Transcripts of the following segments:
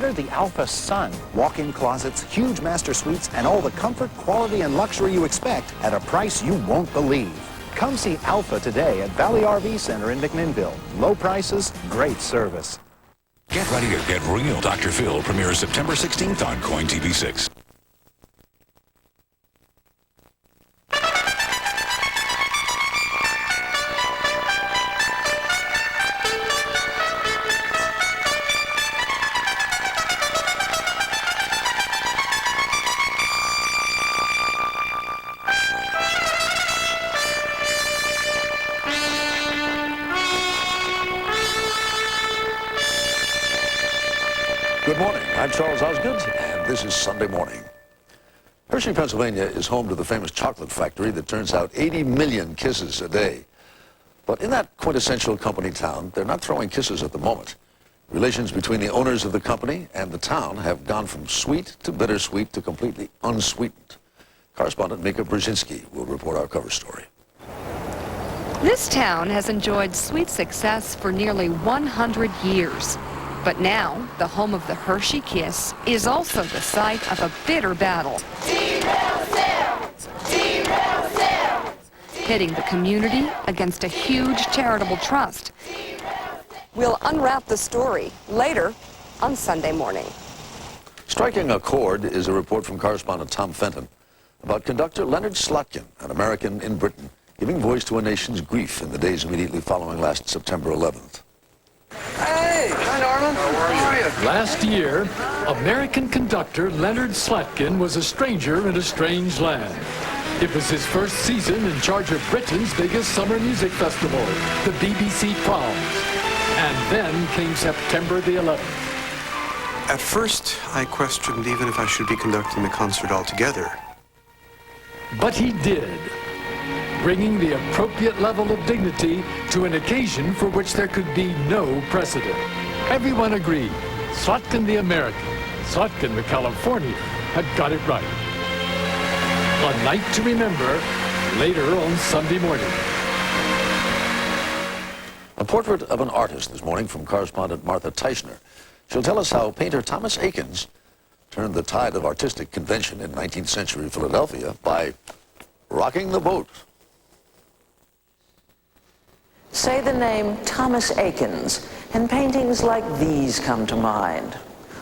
enter the Alpha Sun. Walk-in closets, huge master suites, and all the comfort, quality, and luxury you expect at a price you won't believe. Come see Alpha today at Valley RV Center in McMinnville. Low prices, great service. Get ready to get real. Dr. Phil premieres September 16th on Coin TV6. Good morning. I'm Charles Osgood, and this is Sunday Morning. Hershey, Pennsylvania is home to the famous chocolate factory that turns out 80 million kisses a day. But in that quintessential company town, they're not throwing kisses at the moment. Relations between the owners of the company and the town have gone from sweet to bittersweet to completely unsweetened. Correspondent Mika Brzezinski will report our cover story. This town has enjoyed sweet success for nearly 100 years. But now, the home of the Hershey Kiss is also the site of a bitter battle. Pitting the community against a huge charitable trust. We'll unwrap the story later on Sunday Morning. Striking a chord is a report from correspondent Tom Fenton about conductor Leonard Slotkin, an American in Britain, giving voice to a nation's grief in the days immediately following last September 11th. Hey, hi Norman. How are you? Last year, American conductor Leonard Slotkin was a stranger in a strange land. It was his first season in charge of Britain's biggest summer music festival, the BBC Proms. And then came September the 11th. At first, I questioned even if I should be conducting the concert altogether. But he did, bringing the appropriate level of dignity to an occasion for which there could be no precedent. Everyone agreed, Slotkin the American, Slotkin the Californian, had got it right. A night to remember later on Sunday morning. A portrait of an artist this morning from correspondent Martha Teichner. She'll tell us how painter Thomas Eakins turned the tide of artistic convention in 19th century Philadelphia by rocking the boat. Say the name Thomas Eakins, and paintings like these come to mind.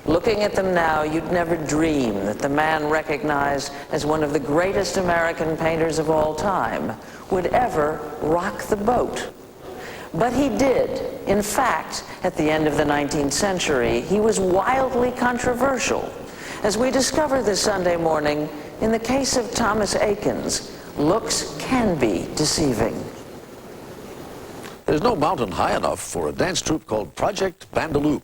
Looking at them now, you'd never dream that the man recognized as one of the greatest American painters of all time would ever rock the boat. But he did. In fact, at the end of the 19th century, he was wildly controversial. As we discover this Sunday morning, in the case of Thomas Eakins, looks can be deceiving. There's no mountain high enough for a dance troupe called Project Bandaloop,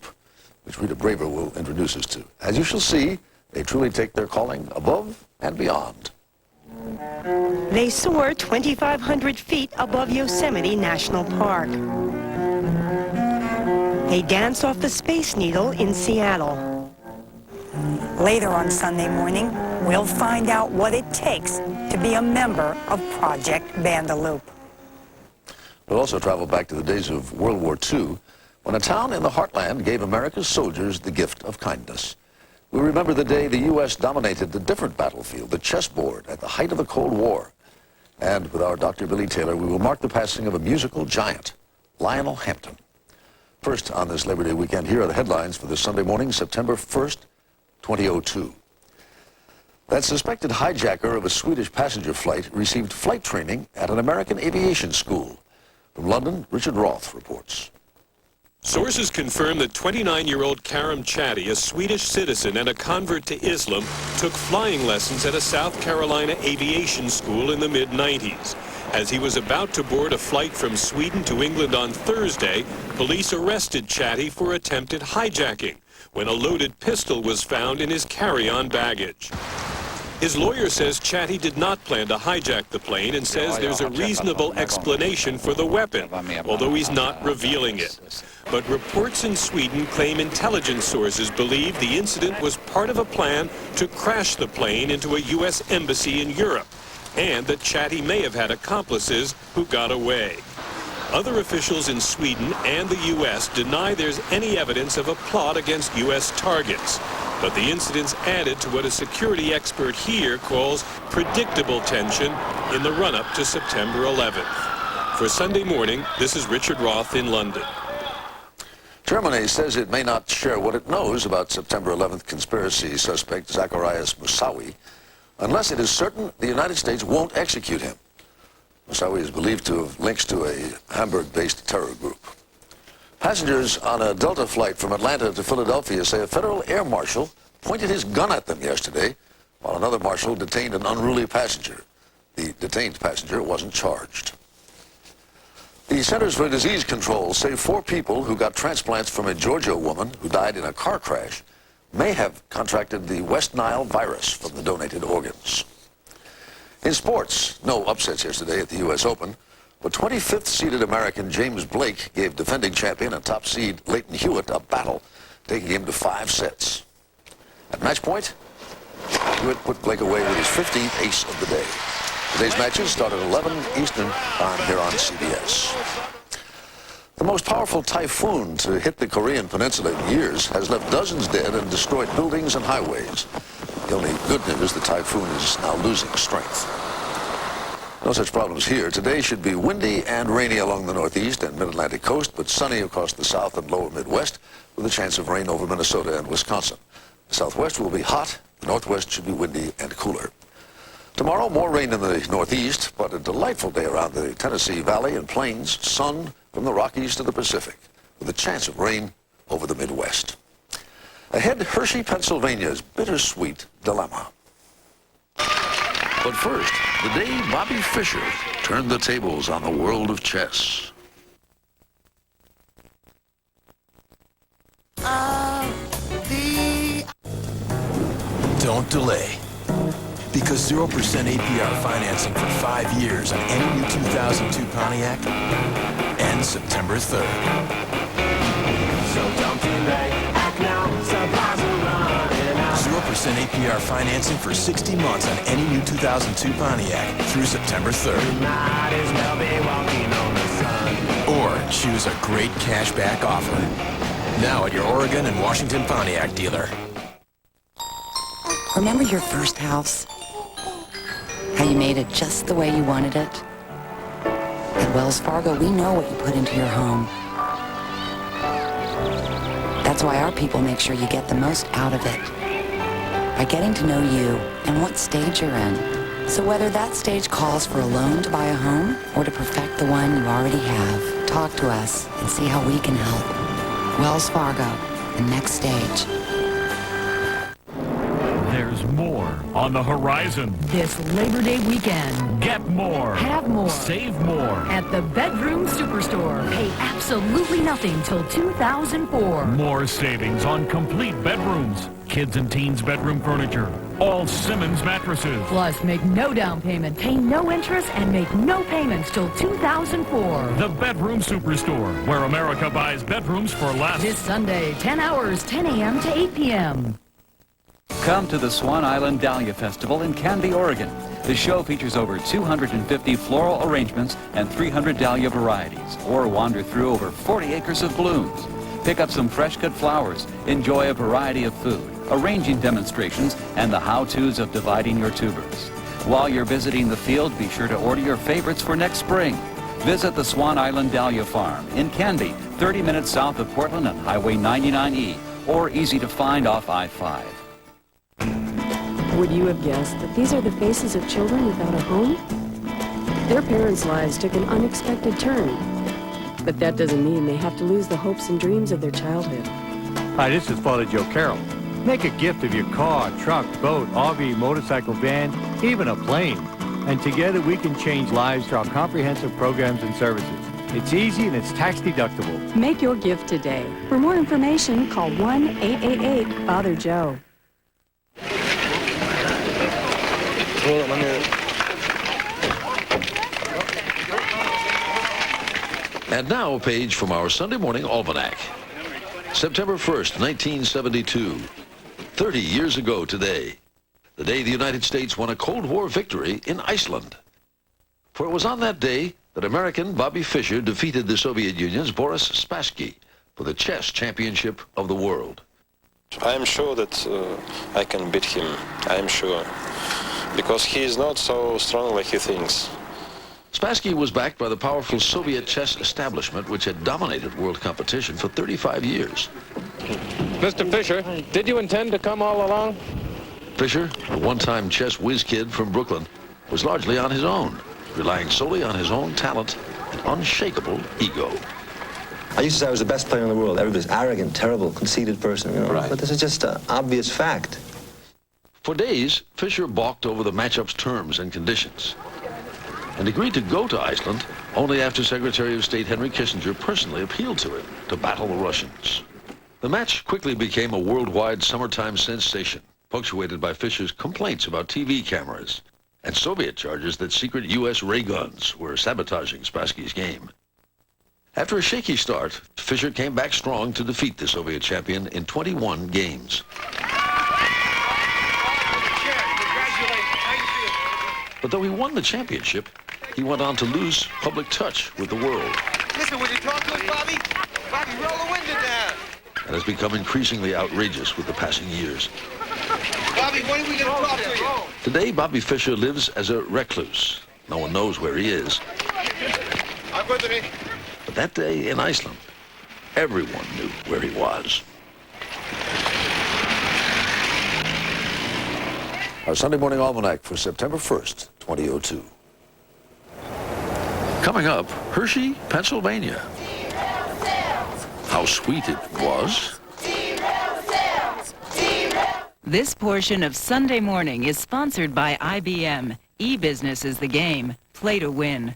which Rita Braver will introduce us to. As you shall see, they truly take their calling above and beyond. They soar 2,500 feet above Yosemite National Park. They dance off the Space Needle in Seattle. Later on Sunday morning, we'll find out what it takes to be a member of Project Bandaloop. We'll also travel back to the days of World War II, when a town in the heartland gave America's soldiers the gift of kindness. We remember the day the U.S. dominated the different battlefield, the chessboard, at the height of the Cold War. And with our Dr. Billy Taylor, we will mark the passing of a musical giant, Lionel Hampton. First, on this Labor Day weekend, here are the headlines for this Sunday morning, September 1st, 2002. That suspected hijacker of a Swedish passenger flight received flight training at an American aviation school. From London, Richard Roth reports. Sources confirm that 29-year-old Karim Chatty, a Swedish citizen and a convert to Islam, took flying lessons at a South Carolina aviation school in the mid-90s. As he was about to board a flight from Sweden to England on Thursday, police arrested Chatty for attempted hijacking when a loaded pistol was found in his carry-on baggage. His lawyer says Chatty did not plan to hijack the plane and says there's a reasonable explanation for the weapon, although he's not revealing it. But reports in Sweden claim intelligence sources believe the incident was part of a plan to crash the plane into a U.S. embassy in Europe, and that Chatty may have had accomplices who got away. Other officials in Sweden and the U.S. deny there's any evidence of a plot against U.S. targets. But the incidents added to what a security expert here calls predictable tension in the run-up to September 11th. For Sunday Morning, this is Richard Roth in London. Germany says it may not share what it knows about September 11th conspiracy suspect Zacarias Moussaoui unless it is certain the United States won't execute him. Moussaoui is believed to have links to a Hamburg-based terror group. Passengers on a Delta flight from Atlanta to Philadelphia say a federal air marshal pointed his gun at them yesterday while another marshal detained an unruly passenger. The detained passenger wasn't charged. The Centers for Disease Control say 4 people who got transplants from a Georgia woman who died in a car crash may have contracted the West Nile virus from the donated organs. In sports, no upsets yesterday at the U.S. Open, but 25th seeded American James Blake gave defending champion and top seed Leighton Hewitt a battle, taking him to 5 sets. At match point, Hewitt put Blake away with his 15th ace of the day. Today's matches start at 11 Eastern time here on CBS. The most powerful typhoon to hit the Korean peninsula in years has left dozens dead and destroyed buildings and highways. The only good news is the typhoon is now losing strength. No such problems here. Today should be windy and rainy along the northeast and mid-Atlantic coast, but sunny across the south and lower Midwest with a chance of rain over Minnesota and Wisconsin. The southwest will be hot. The northwest should be windy and cooler. Tomorrow, more rain in the northeast, but a delightful day around the Tennessee Valley and Plains, sun from the Rockies to the Pacific, with a chance of rain over the Midwest. Ahead, Hershey, Pennsylvania's bittersweet dilemma. But first, the day Bobby Fischer turned the tables on the world of chess. Don't delay. Because 0% APR financing for 5 years on any new 2002 Pontiac ends September 3rd. So don't delay, act now, supplies are running out. 0% APR financing for 60 months on any new 2002 Pontiac through September 3rd. You might as well be walking on the sun. Or choose a great cashback offer. Now at your Oregon and Washington Pontiac dealer. Remember your first house? How you made it just the way you wanted it? At Wells Fargo, we know what you put into your home. That's why our people make sure you get the most out of it. By getting to know you and what stage you're in. So whether that stage calls for a loan to buy a home or to perfect the one you already have, talk to us and see how we can help. Wells Fargo, the next stage. There's more on the horizon. This Labor Day weekend. Get more. Have more. Save more. At the Bedroom Superstore. Pay absolutely nothing till 2004. More savings on complete bedrooms. Kids and teens bedroom furniture. All Simmons mattresses. Plus, make no down payment, pay no interest, and make no payments till 2004. The Bedroom Superstore, where America buys bedrooms for less. This Sunday, 10 hours, 10 a.m. to 8 p.m. Come to the Swan Island Dahlia Festival in Canby, Oregon. The show features over 250 floral arrangements and 300 dahlia varieties, or wander through over 40 acres of blooms. Pick up some fresh-cut flowers, enjoy a variety of food, arranging demonstrations, and the how-tos of dividing your tubers. While you're visiting the field, be sure to order your favorites for next spring. Visit the Swan Island Dahlia Farm in Canby, 30 minutes south of Portland on Highway 99E, or easy to find off I-5. Would you have guessed that these are the faces of children without a home? Their parents' lives took an unexpected turn. But that doesn't mean they have to lose the hopes and dreams of their childhood. Hi, this is Father Joe Carroll. Make a gift of your car, truck, boat, RV, motorcycle, van, even a plane. And together we can change lives through our comprehensive programs and services. It's easy and it's tax deductible. Make your gift today. For more information, call 1-888-FATHER-JOE. And now a page from our Sunday Morning Almanac. September 1st, 1972. 30 years ago today. The day the United States won a Cold War victory in Iceland. For it was on that day that American Bobby Fischer defeated the Soviet Union's Boris Spassky for the chess championship of the world. I am sure that I can beat him. I am sure. Because he is not so strong like he thinks. Spassky was backed by the powerful Soviet chess establishment, which had dominated world competition for 35 years. Mr. Fischer, did you intend to come all along? Fischer, a one-time chess whiz kid from Brooklyn, was largely on his own, relying solely on his own talent and unshakable ego. I used to say I was the best player in the world. Everybody's arrogant, terrible, conceited person, you know. Right. But this is just an obvious fact. For days, Fischer balked over the matchup's terms and conditions and agreed to go to Iceland only after Secretary of State Henry Kissinger personally appealed to him to battle the Russians. The match quickly became a worldwide summertime sensation, punctuated by Fischer's complaints about TV cameras and Soviet charges that secret U.S. ray guns were sabotaging Spassky's game. After a shaky start, Fischer came back strong to defeat the Soviet champion in 21 games. But though he won the championship, he went on to lose public touch with the world. Listen, would you talk to us, Bobby? Bobby, roll the window down. And has become increasingly outrageous with the passing years. Bobby, when are we going to talk to you? Today, Bobby Fischer lives as a recluse. No one knows where he is. But that day in Iceland, everyone knew where he was. Our Sunday Morning Almanac for September 1st, 2002. Coming up, Hershey, Pennsylvania. How sweet it was. This portion of Sunday Morning is sponsored by IBM. E-business is the game. Play to win.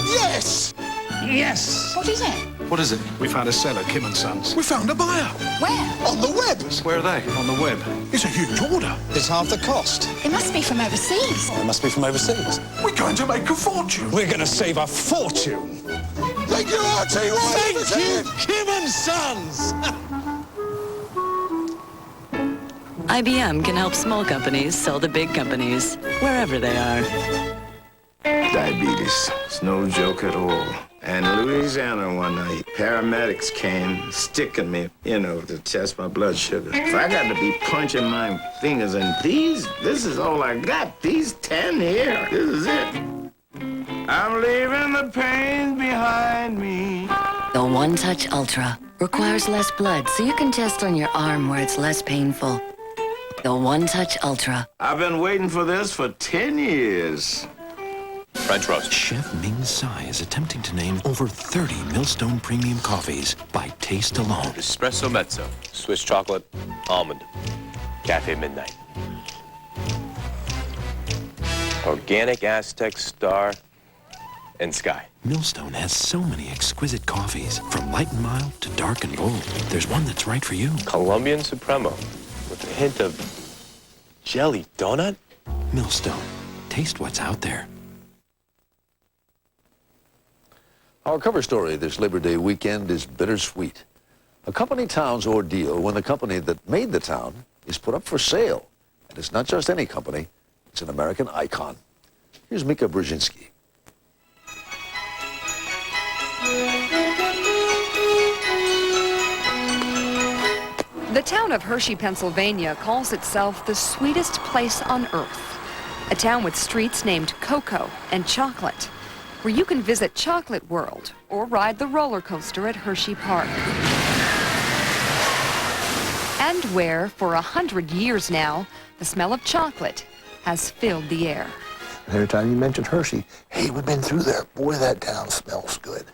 Yes! Yes! What is it? What is it? We found a seller, Kim & Sons. We found a buyer. Where? On the web. Where are they? On the web. It's a huge order. It's half the cost. It must be from overseas. Oh, it must be from overseas. We're going to make a fortune. We're going to save a fortune. Thank you, RT. Thank you, Kim & Sons. IBM can help small companies sell to big companies, wherever they are. Diabetes. It's no joke at all. And in Louisiana one night, paramedics came sticking me, to test my blood sugar. So I got to be punching my fingers, and this is all I got. These 10 here, this is it. I'm leaving the pain behind me. The One Touch Ultra requires less blood, so you can test on your arm where it's less painful. The One Touch Ultra. I've been waiting for this for 10 years. French roast. Chef Ming Tsai is attempting to name over 30 Millstone premium coffees by taste alone. Espresso Mezzo, Swiss chocolate, almond, Cafe Midnight. Organic Aztec Star and Sky. Millstone has so many exquisite coffees, from light and mild to dark and bold. There's one that's right for you. Colombian Supremo with a hint of jelly donut. Millstone. Taste what's out there. Our cover story this Labor Day weekend is bittersweet. A company town's ordeal when the company that made the town is put up for sale. And it's not just any company, it's an American icon. Here's Mika Brzezinski. The town of Hershey, Pennsylvania calls itself the sweetest place on earth. A town with streets named Cocoa and Chocolate, where you can visit Chocolate World or ride the roller coaster at Hershey Park. And where, for 100 years now, the smell of chocolate has filled the air. Every time you mention Hershey, hey, we've been through there. Boy, that town smells good.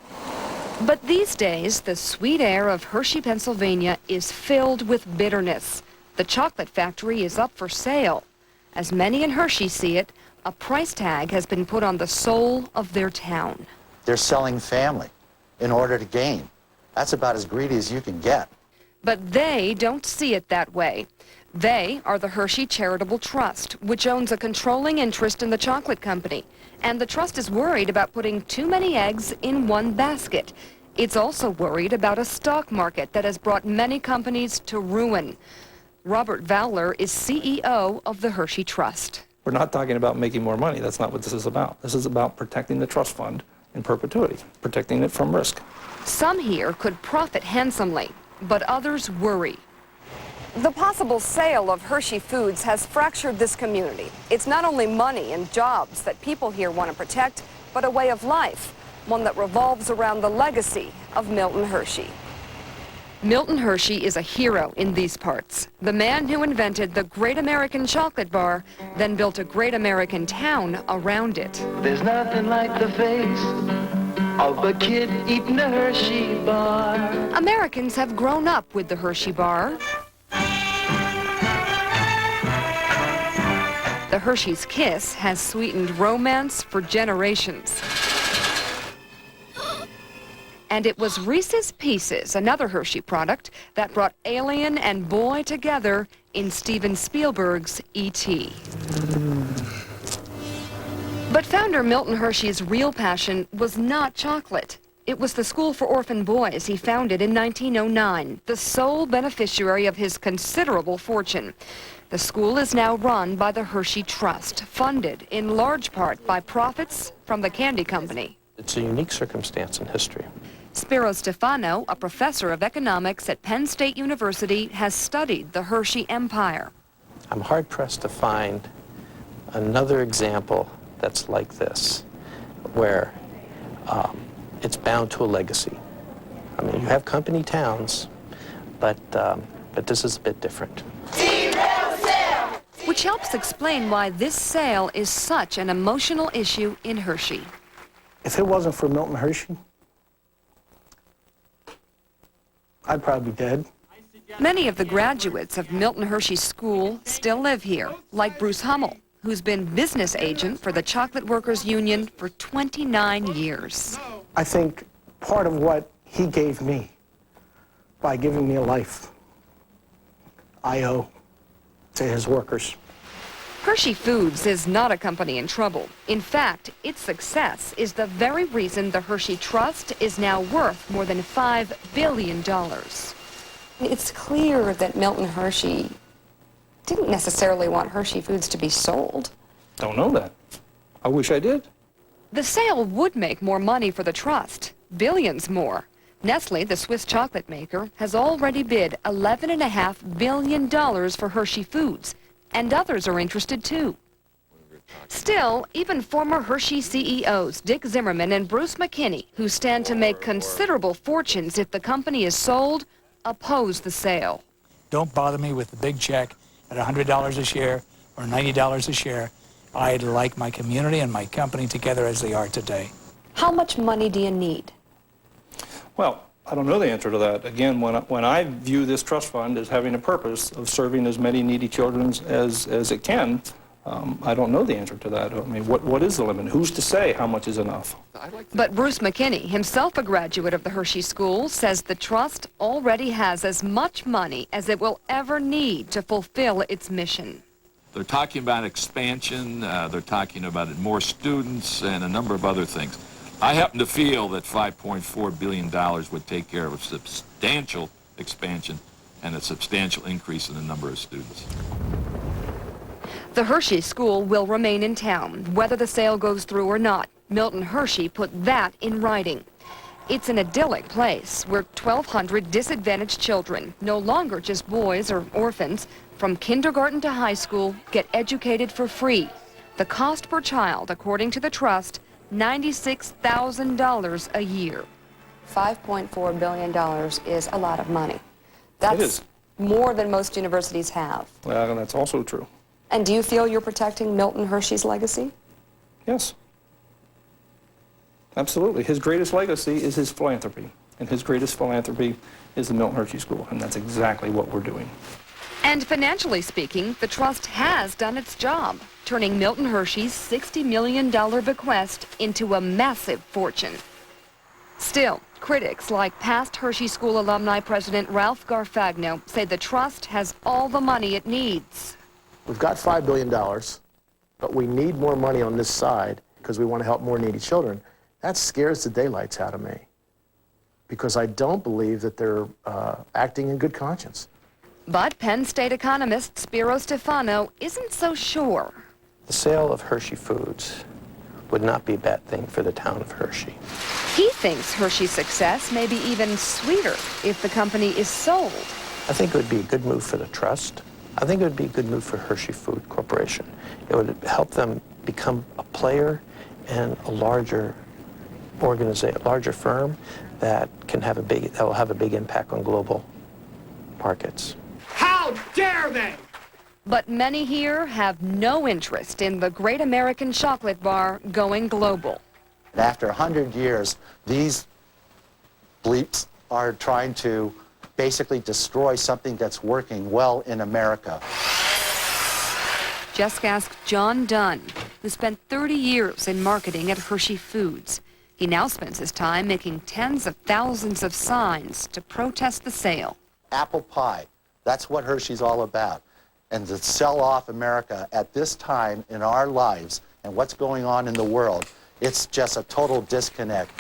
But these days, the sweet air of Hershey, Pennsylvania is filled with bitterness. The chocolate factory is up for sale. As many in Hershey see it, a price tag has been put on the soul of their town. They're selling family in order to gain. That's about as greedy as you can get. But they don't see it that way. They are the Hershey Charitable Trust, which owns a controlling interest in the chocolate company. And the trust is worried about putting too many eggs in one basket. It's also worried about a stock market that has brought many companies to ruin. Robert Vowler is CEO of the Hershey Trust. We're not talking about making more money. That's not what this is about. This is about protecting the trust fund in perpetuity, protecting it from risk. Some here could profit handsomely, but others worry. The possible sale of Hershey Foods has fractured this community. It's not only money and jobs that people here want to protect, but a way of life, one that revolves around the legacy of Milton Hershey. Milton Hershey is a hero in these parts. The man who invented the Great American Chocolate Bar, then built a great American town around it. There's nothing like the face of a kid eating a Hershey bar. Americans have grown up with the Hershey bar. The Hershey's Kiss has sweetened romance for generations. And it was Reese's Pieces, another Hershey product, that brought alien and boy together in Steven Spielberg's E.T. But founder Milton Hershey's real passion was not chocolate. It was the school for orphan boys he founded in 1909, the sole beneficiary of his considerable fortune. The school is now run by the Hershey Trust, funded in large part by profits from the candy company. It's a unique circumstance in history. Spiro Stefano, a professor of economics at Penn State University, has studied the Hershey empire. I'm hard-pressed to find another example that's like this, where it's bound to a legacy. I mean, you have company towns, but this is a bit different. Which helps explain why this sale is such an emotional issue in Hershey. If it wasn't for Milton Hershey, I'd probably be dead. Many of the graduates of Milton Hershey School still live here, like Bruce Hummel, who's been business agent for the Chocolate Workers Union for 29 years. I think part of what he gave me by giving me a life, I owe to his workers. Hershey Foods is not a company in trouble. In fact, its success is the very reason the Hershey Trust is now worth more than $5 billion. It's clear that Milton Hershey didn't necessarily want Hershey Foods to be sold. Don't know that. I wish I did. The sale would make more money for the trust, billions more. Nestle, the Swiss chocolate maker, has already bid $11.5 billion for Hershey Foods, and others are interested too. Still, even former Hershey CEOs Dick Zimmerman and Bruce McKinney, who stand to make considerable fortunes if the company is sold, oppose the sale. Don't bother me with the big check at $100 a share or $90 a share. I'd like my community and my company together as they are today. How much money do you need? Well, I don't know the answer to that. Again, when I view this trust fund as having a purpose of serving as many needy children as it can, I don't know the answer to that. I mean, what is the limit? Who's to say how much is enough? But Bruce McKinney, himself a graduate of the Hershey School, says the trust already has as much money as it will ever need to fulfill its mission. They're talking about expansion, they're talking about more students, and a number of other things. I happen to feel that $5.4 billion would take care of a substantial expansion and a substantial increase in the number of students. The Hershey School will remain in town, whether the sale goes through or not. Milton Hershey put that in writing. It's an idyllic place where 1,200 disadvantaged children, no longer just boys or orphans, from kindergarten to high school, get educated for free. The cost per child, according to the trust, $96,000 a year. $5.4 billion is a lot of money. That's more than most universities have. And that's also true. And do you feel you're protecting Milton Hershey's legacy? Yes. Absolutely. His greatest legacy is his philanthropy. And his greatest philanthropy is the Milton Hershey School. And that's exactly what we're doing. And financially speaking, the trust has done its job, turning Milton Hershey's $60 million bequest into a massive fortune. Still, critics like past Hershey School alumni president Ralph Garfagno say the trust has all the money it needs. We've got $5 billion, but we need more money on this side because we want to help more needy children. That scares the daylights out of me because I don't believe that they're acting in good conscience. But Penn State economist Spiro Stefano isn't so sure. the sale of Hershey Foods would not be a bad thing for the town of Hershey. He thinks Hershey's success may be even sweeter if the company is sold. I think it would be a good move for the trust. I think it would be a good move for Hershey Food Corporation. It would help them become a player and a larger organization, larger firm that will have a big impact on global markets. How dare they! But many here have no interest in the great American chocolate bar going global. After 100 years, these bleeps are trying to basically destroy something that's working well in America. Just ask John Dunn, who spent 30 years in marketing at Hershey Foods. He now spends his time making tens of thousands of signs to protest the sale. Apple pie, that's what Hershey's all about. And to sell off America at this time in our lives and what's going on in the world, it's just a total disconnect.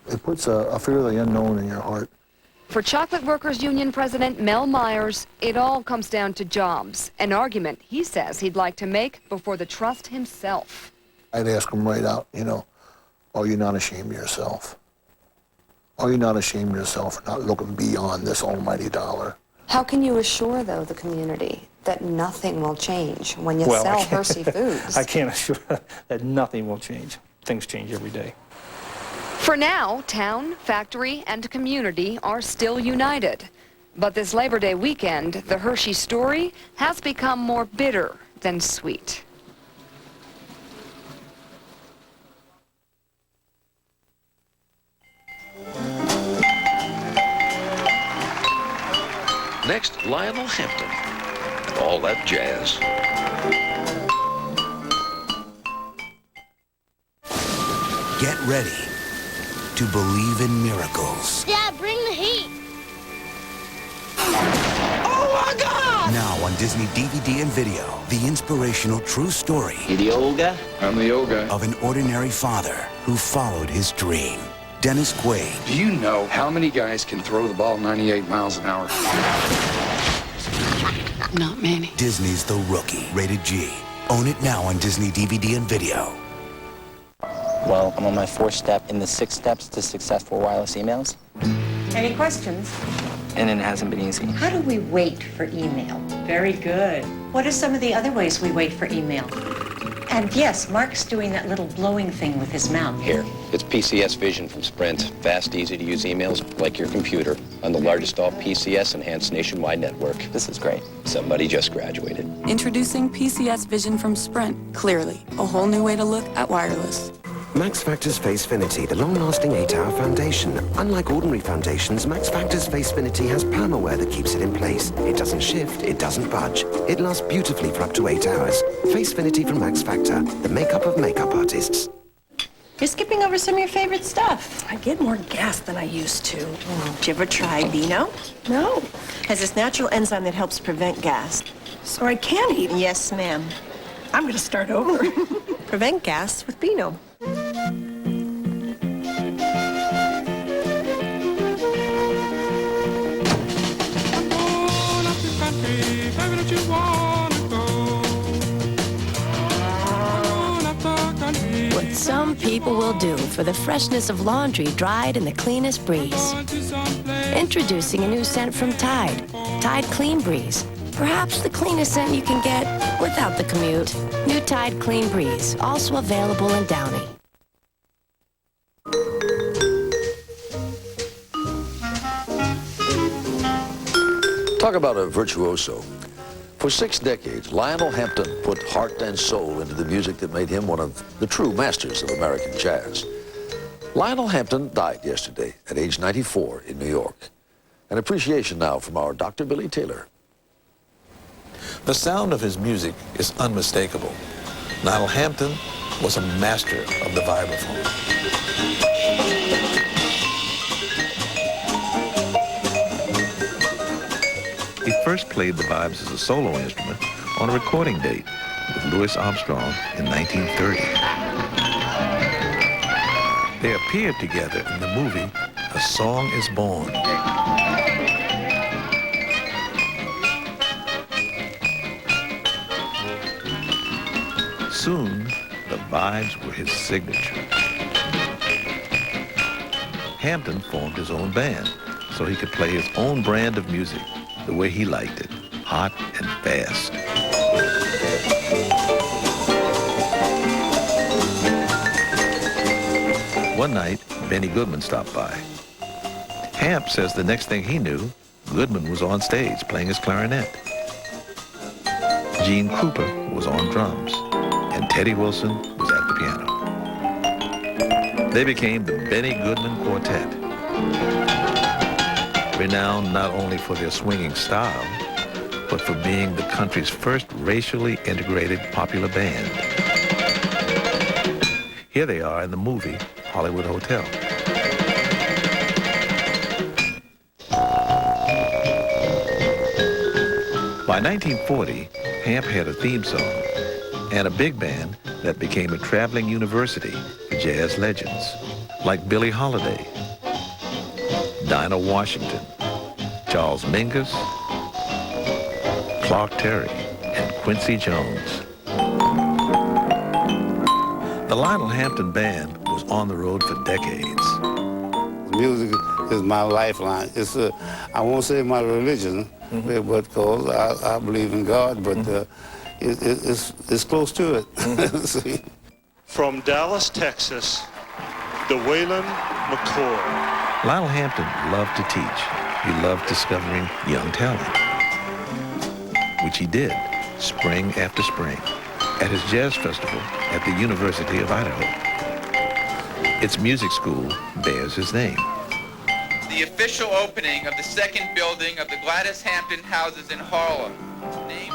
It puts a fear of the unknown in your heart. For Chocolate Workers Union President Mel Myers, it all comes down to jobs, an argument he says he'd like to make before the trust himself. I'd ask him right out, you know, are you not ashamed of yourself? Are you not ashamed of yourself for not looking beyond this almighty dollar? How can you assure, though, the community that nothing will change when you sell Hershey Foods? I can't assure that nothing will change. Things change every day. For now, town, factory, and community are still united. But this Labor Day weekend, the Hershey story has become more bitter than sweet. Next, Lionel Hampton and all that jazz. Get ready to believe in miracles. Dad, bring the heat. Oh my God! Now on Disney DVD and video, the inspirational true story. You the old guy? I'm the old guy. Of an ordinary father who followed his dream. Dennis Quaid. Do you know how many guys can throw the ball 98 miles an hour? Not many. Disney's The Rookie, rated G. Own it now on Disney DVD and video. Well, I'm on my 4th step in the 6 steps to successful wireless emails. Any questions? And it hasn't been easy. How do we wait for email? Very good. What are some of the other ways we wait for email? And yes, Mark's doing that little blowing thing with his mouth. Here, it's PCS Vision from Sprint. Fast, easy-to-use emails like your computer on the largest all-PCS enhanced nationwide network. This is great. Somebody just graduated. Introducing PCS Vision from Sprint. Clearly, a whole new way to look at wireless. Max Factor's Facefinity, the long-lasting 8-hour foundation. Unlike ordinary foundations, Max Factor's Facefinity has perma-wear that keeps it in place. It doesn't shift, it doesn't budge. It lasts beautifully for up to 8 hours. Facefinity from Max Factor, the makeup of makeup artists. You're skipping over some of your favorite stuff. I get more gas than I used to. Did you ever try Beano? No. Has this natural enzyme that helps prevent gas. So I can eat? Yes, ma'am. I'm going to start over. Prevent gas with Beano. What some people will do for the freshness of laundry dried in the cleanest breeze. Introducing a new scent from Tide, Tide Clean Breeze. Perhaps the cleanest scent you can get without the commute. New Tide Clean Breeze, also available in Downy. Talk about a virtuoso. For 6 decades, Lionel Hampton put heart and soul into the music that made him one of the true masters of American jazz. Lionel Hampton died yesterday at age 94 in New York. An appreciation now from our Dr. Billy Taylor. The sound of his music is unmistakable. Lionel Hampton was a master of the vibraphone. He first played the vibes as a solo instrument on a recording date with Louis Armstrong in 1930. They appeared together in the movie A Song is Born. soon, the vibes were his signature. Hampton formed his own band so he could play his own brand of music the way he liked it, hot and fast. One night, Benny Goodman stopped by. Hamp says the next thing he knew, Goodman was on stage playing his clarinet. Gene Krupa was on drums, and Teddy Wilson was at the piano. They became the Benny Goodman Quartet, renowned not only for their swinging style, but for being the country's first racially integrated popular band. Here they are in the movie Hollywood Hotel. By 1940, Hamp had a theme song and a big band that became a traveling university for jazz legends like Billie Holiday, Dinah Washington, Charles Mingus, Clark Terry, and Quincy Jones. The Lionel Hampton Band was on the road for decades. Music is my lifeline. It's I won't say my religion, but because I believe in God, but it's close to it. See? From Dallas, Texas, the Waylon McCoy. Lionel Hampton loved to teach. He loved discovering young talent, which he did spring after spring at his jazz festival at the University of Idaho. Its music school bears his name. The official opening of the second building of the Gladys Hampton houses in Harlem.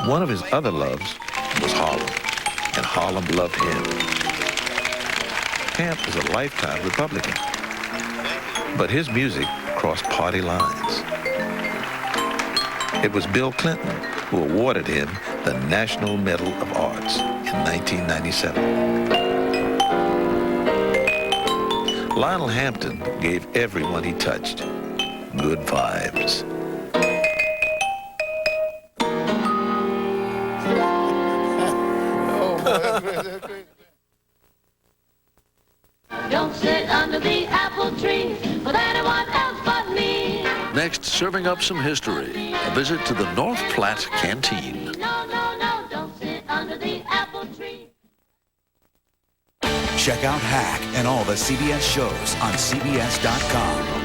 One of his other loves was Harlem, and Harlem loved him. Hamp was a lifetime Republican, but his music crossed party lines. It was Bill Clinton who awarded him the National Medal of Arts in 1997. Lionel Hampton gave everyone he touched good vibes. Don't sit under the apple tree with anyone else but me. Next, serving up some history, a visit to the North Platte Canteen. No, no, no, don't sit under the apple tree. Check out Hack and all the CBS shows on CBS.com.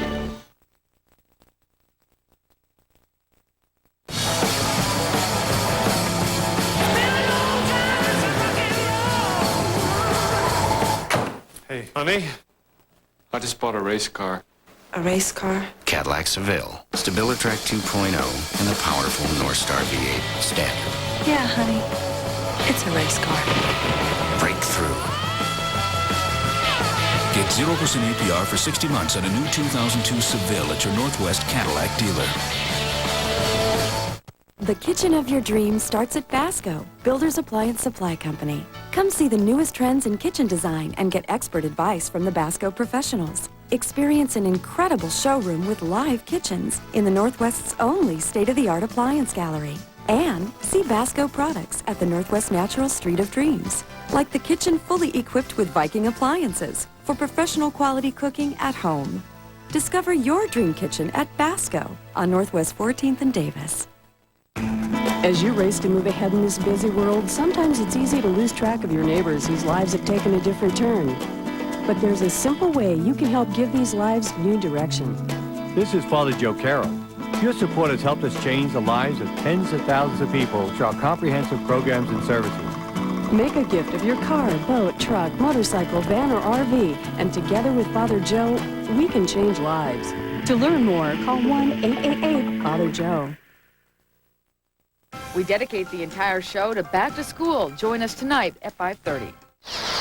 Hey, honey, I just bought a race car. A race car? Cadillac Seville, Stabilitrack 2.0, and the powerful Northstar V8 standard. Yeah, honey. It's a race car. Breakthrough. Get 0% APR for 60 months on a new 2002 Seville at your Northwest Cadillac dealer. The kitchen of your dreams starts at Basco, Builder's Appliance Supply Company. Come see the newest trends in kitchen design and get expert advice from the Basco professionals. Experience an incredible showroom with live kitchens in the Northwest's only state-of-the-art appliance gallery. And see Basco products at the Northwest Natural Street of Dreams, like the kitchen fully equipped with Viking appliances for professional quality cooking at home. Discover your dream kitchen at Basco on Northwest 14th and Davis. As you race to move ahead in this busy world, sometimes it's easy to lose track of your neighbors whose lives have taken a different turn. But there's a simple way you can help give these lives new direction. This is Father Joe Carroll. Your support has helped us change the lives of tens of thousands of people through our comprehensive programs and services. Make a gift of your car, boat, truck, motorcycle, van, or RV, and together with Father Joe, we can change lives. To learn more, call 1-888-FATHER-JOE. We dedicate the entire show to Back to School. Join us tonight at 5:30.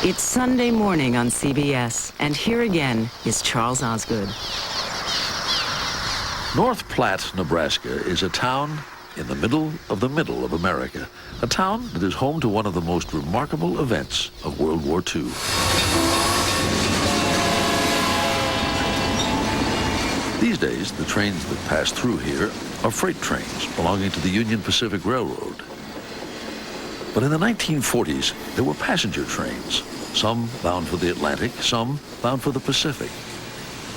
It's Sunday morning on CBS, and here again is Charles Osgood. North Platte, Nebraska is a town in the middle of America, a town that is home to one of the most remarkable events of World War II. These days, the trains that pass through here are freight trains belonging to the Union Pacific Railroad. But in the 1940s, there were passenger trains, some bound for the Atlantic, some bound for the Pacific.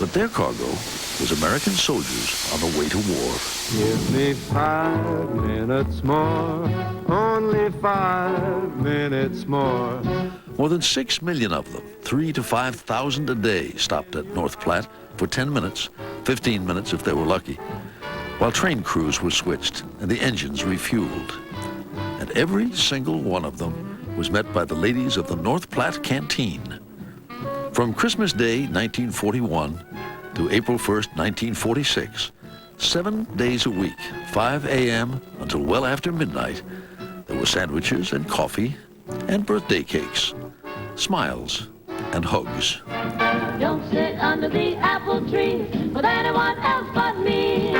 But their cargo was American soldiers on the way to war. Give me 5 minutes more, only 5 minutes more. More than 6 million of them, 3,000 to 5,000 a day, stopped at North Platte for 10 minutes, 15 minutes if they were lucky, while train crews were switched and the engines refueled. And every single one of them was met by the ladies of the North Platte Canteen. From Christmas Day, 1941, to April 1st, 1946, 7 days a week, 5 a.m. until well after midnight, there were sandwiches and coffee and birthday cakes, smiles and hugs. Don't sit under the apple tree with anyone else but me.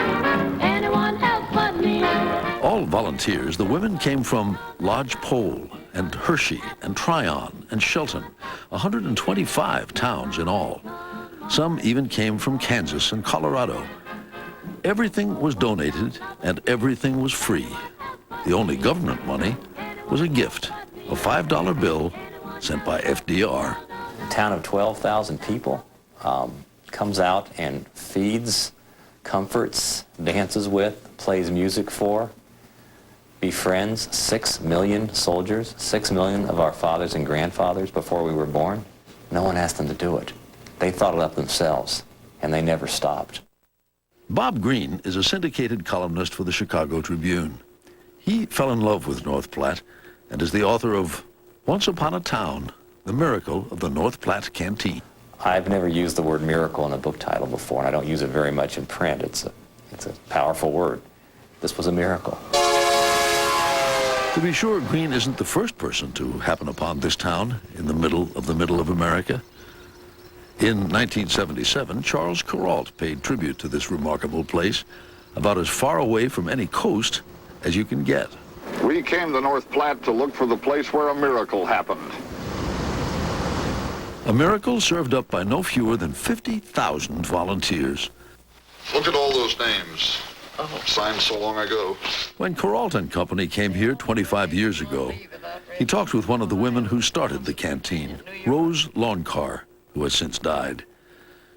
Anyone else but me. All volunteers, the women came from Lodge Pole and Hershey and Tryon and Shelton, 125 towns in all. Some even came from Kansas and Colorado. Everything was donated and everything was free. The only government money was a gift, a $5 bill sent by FDR. A town of 12,000 people comes out and feeds, comforts, dances with, plays music for, befriends 6 million soldiers, 6 million of our fathers and grandfathers before we were born. No one asked them to do it. They thought it up themselves, and they never stopped. Bob Greene is a syndicated columnist for the Chicago Tribune. He fell in love with North Platte and is the author of Once Upon a Town, The Miracle of the North Platte Canteen. I've never used the word miracle in a book title before, and I don't use it very much in print. It's a powerful word. This was a miracle. To be sure, Greene isn't the first person to happen upon this town in the middle of America. In 1977, Charles Kuralt paid tribute to this remarkable place, about as far away from any coast as you can get. We came to North Platte to look for the place where a miracle happened. A miracle served up by no fewer than 50,000 volunteers. Look at all those names. Signed so long ago. When Kuralt and Company came here 25 years ago, he talked with one of the women who started the canteen, Rose Lawncar, who has since died.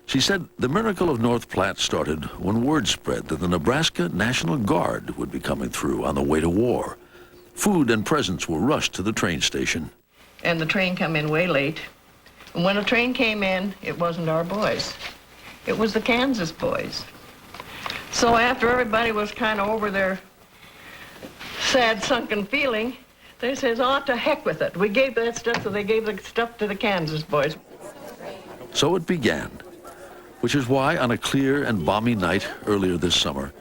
She said the miracle of North Platte started when word spread that the Nebraska National Guard would be coming through on the way to war. Food and presents were rushed to the train station. And the train come in way late. And when the train came in, it wasn't our boys. It was the Kansas boys. So after everybody was kind of over their sad, sunken feeling, they says, oh, to heck with it. We gave that stuff, so they gave the stuff to the Kansas boys. So it began, which is why on a clear and balmy night earlier this summer,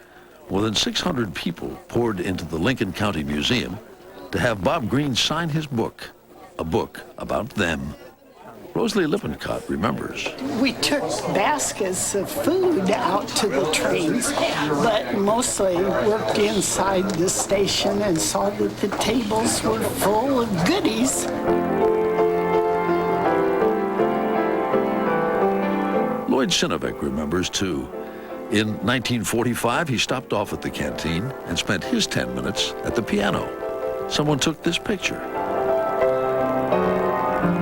more than 600 people poured into the Lincoln County Museum to have Bob Greene sign his book, a book about them. Rosalie Lippincott remembers. We took baskets of food out to the trains, but mostly worked inside the station and saw that the tables were full of goodies. Lloyd Sinovic remembers, too. In 1945, he stopped off at the canteen and spent his 10 minutes at the piano. Someone took this picture.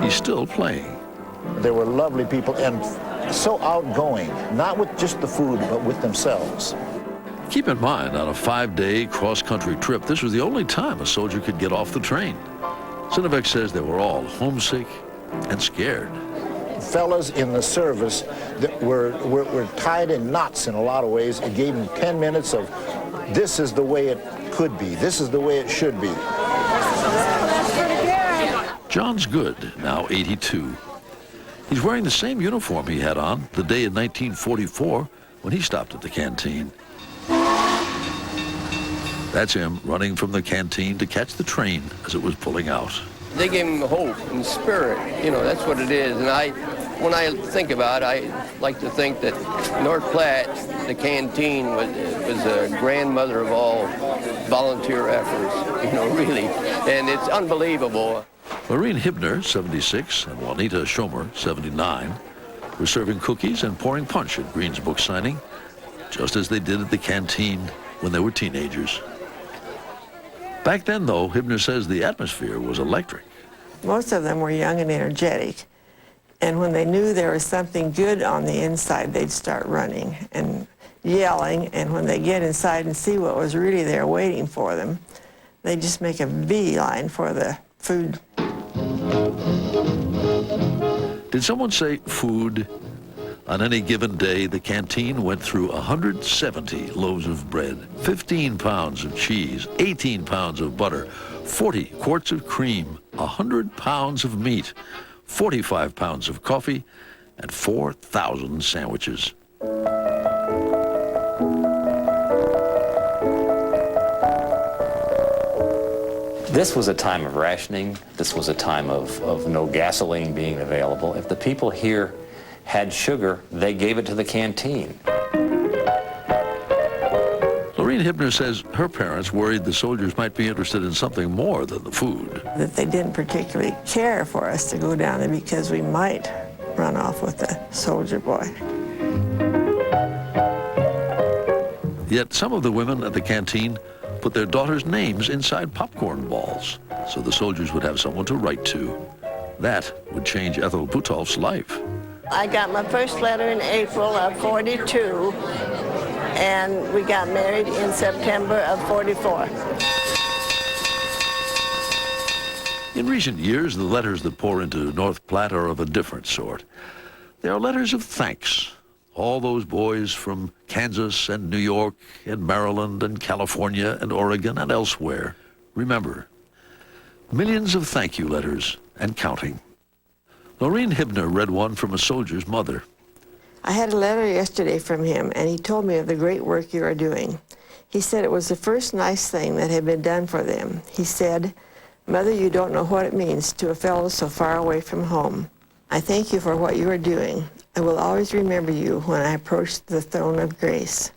He's still playing. They were lovely people and so outgoing, not with just the food, but with themselves. Keep in mind, on a 5-day cross-country trip, this was the only time a soldier could get off the train. Sinovic says they were all homesick and scared. Fellas in the service that were tied in knots in a lot of ways. It gave them 10 minutes of, this is the way it could be. This is the way it should be. John's good, now 82. He's wearing the same uniform he had on the day in 1944 when he stopped at the canteen. That's him running from the canteen to catch the train as it was pulling out. They gave him hope and spirit, you know, that's what it is. And when I think about it, I like to think that North Platte, the canteen, was a grandmother of all volunteer efforts, you know, really. And it's unbelievable. Maureen Hibner, 76, and Juanita Schomer, 79, were serving cookies and pouring punch at Greene's book signing, just as they did at the canteen when they were teenagers. Back then, though, Hibner says the atmosphere was electric. Most of them were young and energetic. And when they knew there was something good on the inside, they'd start running and yelling. And when they get inside and see what was really there waiting for them, they'd just make a beeline for the food. Did someone say food? On any given day, the canteen went through 170 loaves of bread, 15 pounds of cheese, 18 pounds of butter, 40 quarts of cream, 100 pounds of meat, 45 pounds of coffee, and 4,000 sandwiches. This was a time of rationing. This was a time of no gasoline being available. If the people here had sugar, they gave it to the canteen. Lorene Hibner says her parents worried the soldiers might be interested in something more than the food. That they didn't particularly care for us to go down there because we might run off with the soldier boy. Yet some of the women at the canteen put their daughters' names inside popcorn balls so the soldiers would have someone to write to. That would change Ethel Putolf's life. I got my first letter in April of '42, and we got married in September of '44. In recent years, the letters that pour into North Platte are of a different sort. They are letters of thanks. All those boys from Kansas and New York and Maryland and California and Oregon and elsewhere. Remember, millions of thank you letters and counting. Lorene Hibner read one from a soldier's mother. I had a letter yesterday from him, and he told me of the great work you are doing. He said it was the first nice thing that had been done for them. He said, "Mother, you don't know what it means to a fellow so far away from home. I thank you for what you are doing. I will always remember you when I approach the throne of grace."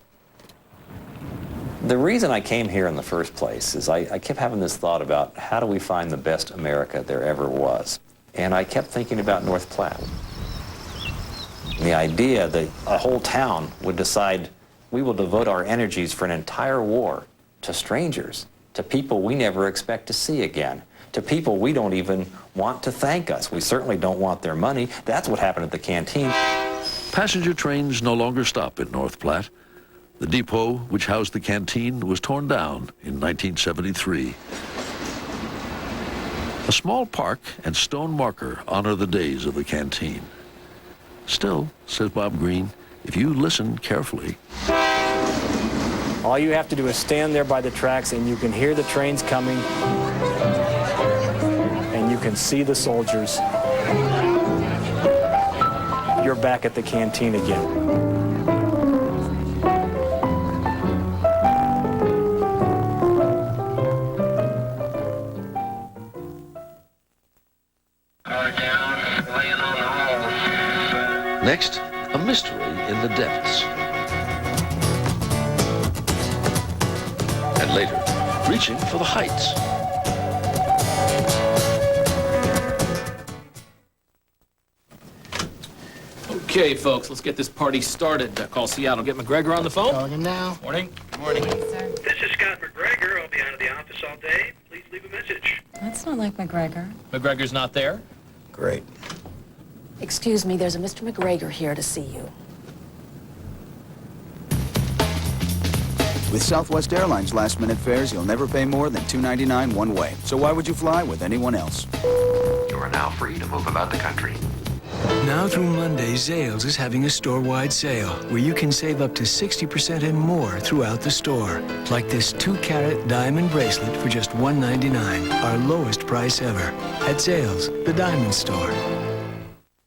The reason I came here in the first place is I kept having this thought about how do we find the best America there ever was. And I kept thinking about North Platte. The idea that a whole town would decide we will devote our energies for an entire war to strangers, to people we never expect to see again, to people we don't even want to thank us. We certainly don't want their money. That's what happened at the canteen. Passenger trains no longer stop in North Platte. The depot, which housed the canteen, was torn down in 1973. A small park and stone marker honor the days of the canteen. Still, says Bob Green, if you listen carefully. All you have to do is stand there by the tracks and you can hear the trains coming and you can see the soldiers. You're back at the canteen again. Next, a mystery in the depths. And later, reaching for the heights. Okay, folks, let's get this party started. Call Seattle. Get McGregor on the phone. Calling him now. Morning. Morning. This is Scott McGregor. I'll be out of the office all day. Please leave a message. That's not like McGregor. McGregor's not there? Great. Excuse me, there's a Mr. McGregor here to see you. With Southwest Airlines last-minute fares, you'll never pay more than $2.99 one way. So why would you fly with anyone else? You are now free to move about the country. Now through Monday, Zales is having a store-wide sale where you can save up to 60% and more throughout the store. Like this 2-carat diamond bracelet for just $1.99, our lowest price ever. At Zales, the diamond store.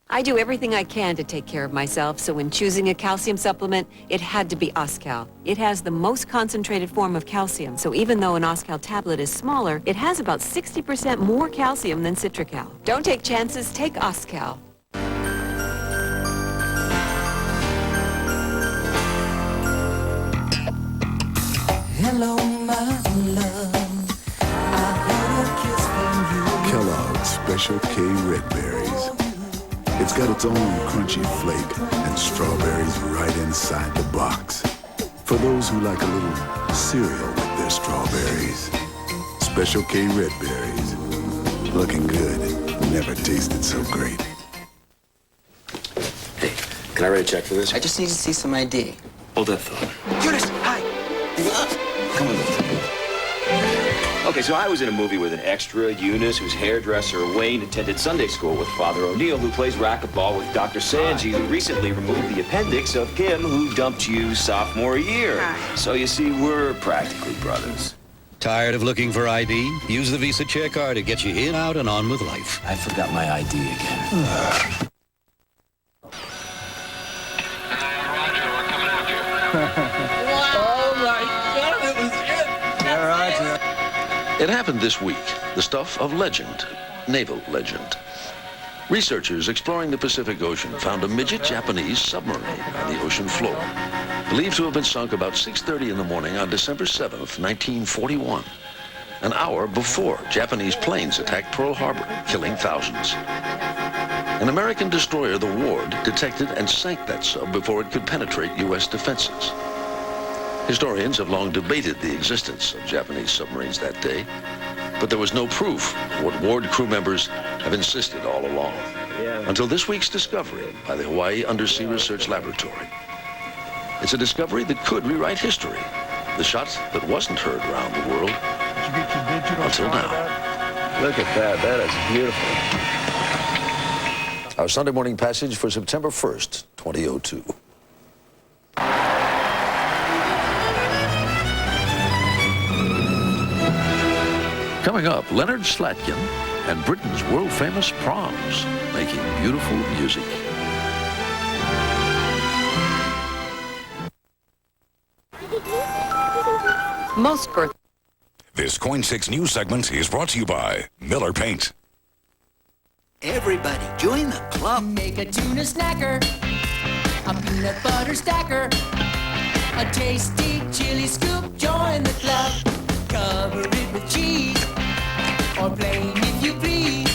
I do everything I can to take care of myself, so when choosing a calcium supplement, it had to be Oscal. It has the most concentrated form of calcium, so even though an Oscal tablet is smaller, it has about 60% more calcium than Citracal. Don't take chances, take Oscal. Hello, my love. I heard a kiss from you. Kellogg's Special K Red Berries. It's got its own crunchy flake and strawberries right inside the box. For those who like a little cereal with their strawberries. Special K red berries. Looking good. Never tasted so great. Hey, can I write a check for this? I just need to see some ID. Hold that thought. Eunice, hi. Come on. Okay, so I was in a movie with an extra, Eunice, whose hairdresser, Wayne, attended Sunday school with Father O'Neill, who plays racquetball with Dr. Sanji, who recently removed the appendix of Kim, who dumped you sophomore year. So you see, we're practically brothers. Tired of looking for ID? Use the Visa Chair card to get you in, out, and on with life. I forgot my ID again. Oh my God, it was it! Yeah, Roger. It happened this week, the stuff of legend, naval legend. Researchers exploring the Pacific Ocean found a midget Japanese submarine on the ocean floor, believed to have been sunk about 6:30 in the morning on December 7th, 1941, an hour before Japanese planes attacked Pearl Harbor, killing thousands. An American destroyer, the Ward, detected and sank that sub before it could penetrate U.S. defenses. Historians have long debated the existence of Japanese submarines that day, but there was no proof of what Ward crew members have insisted all along, until this week's discovery by the Hawaii Undersea Research Laboratory. It's a discovery that could rewrite history, the shot that wasn't heard around the world until now. Look at that. That is beautiful. Our Sunday morning passage for September 1st, 2002. Coming up, Leonard Slatkin and Britain's world-famous Proms making beautiful music. Most birth. This Coin 6 news segment is brought to you by Miller Paint. Everybody, join the club. Make a tuna snacker, a peanut butter stacker, a tasty chili scoop. Join the club. Cover it with cheese, or plain if you please.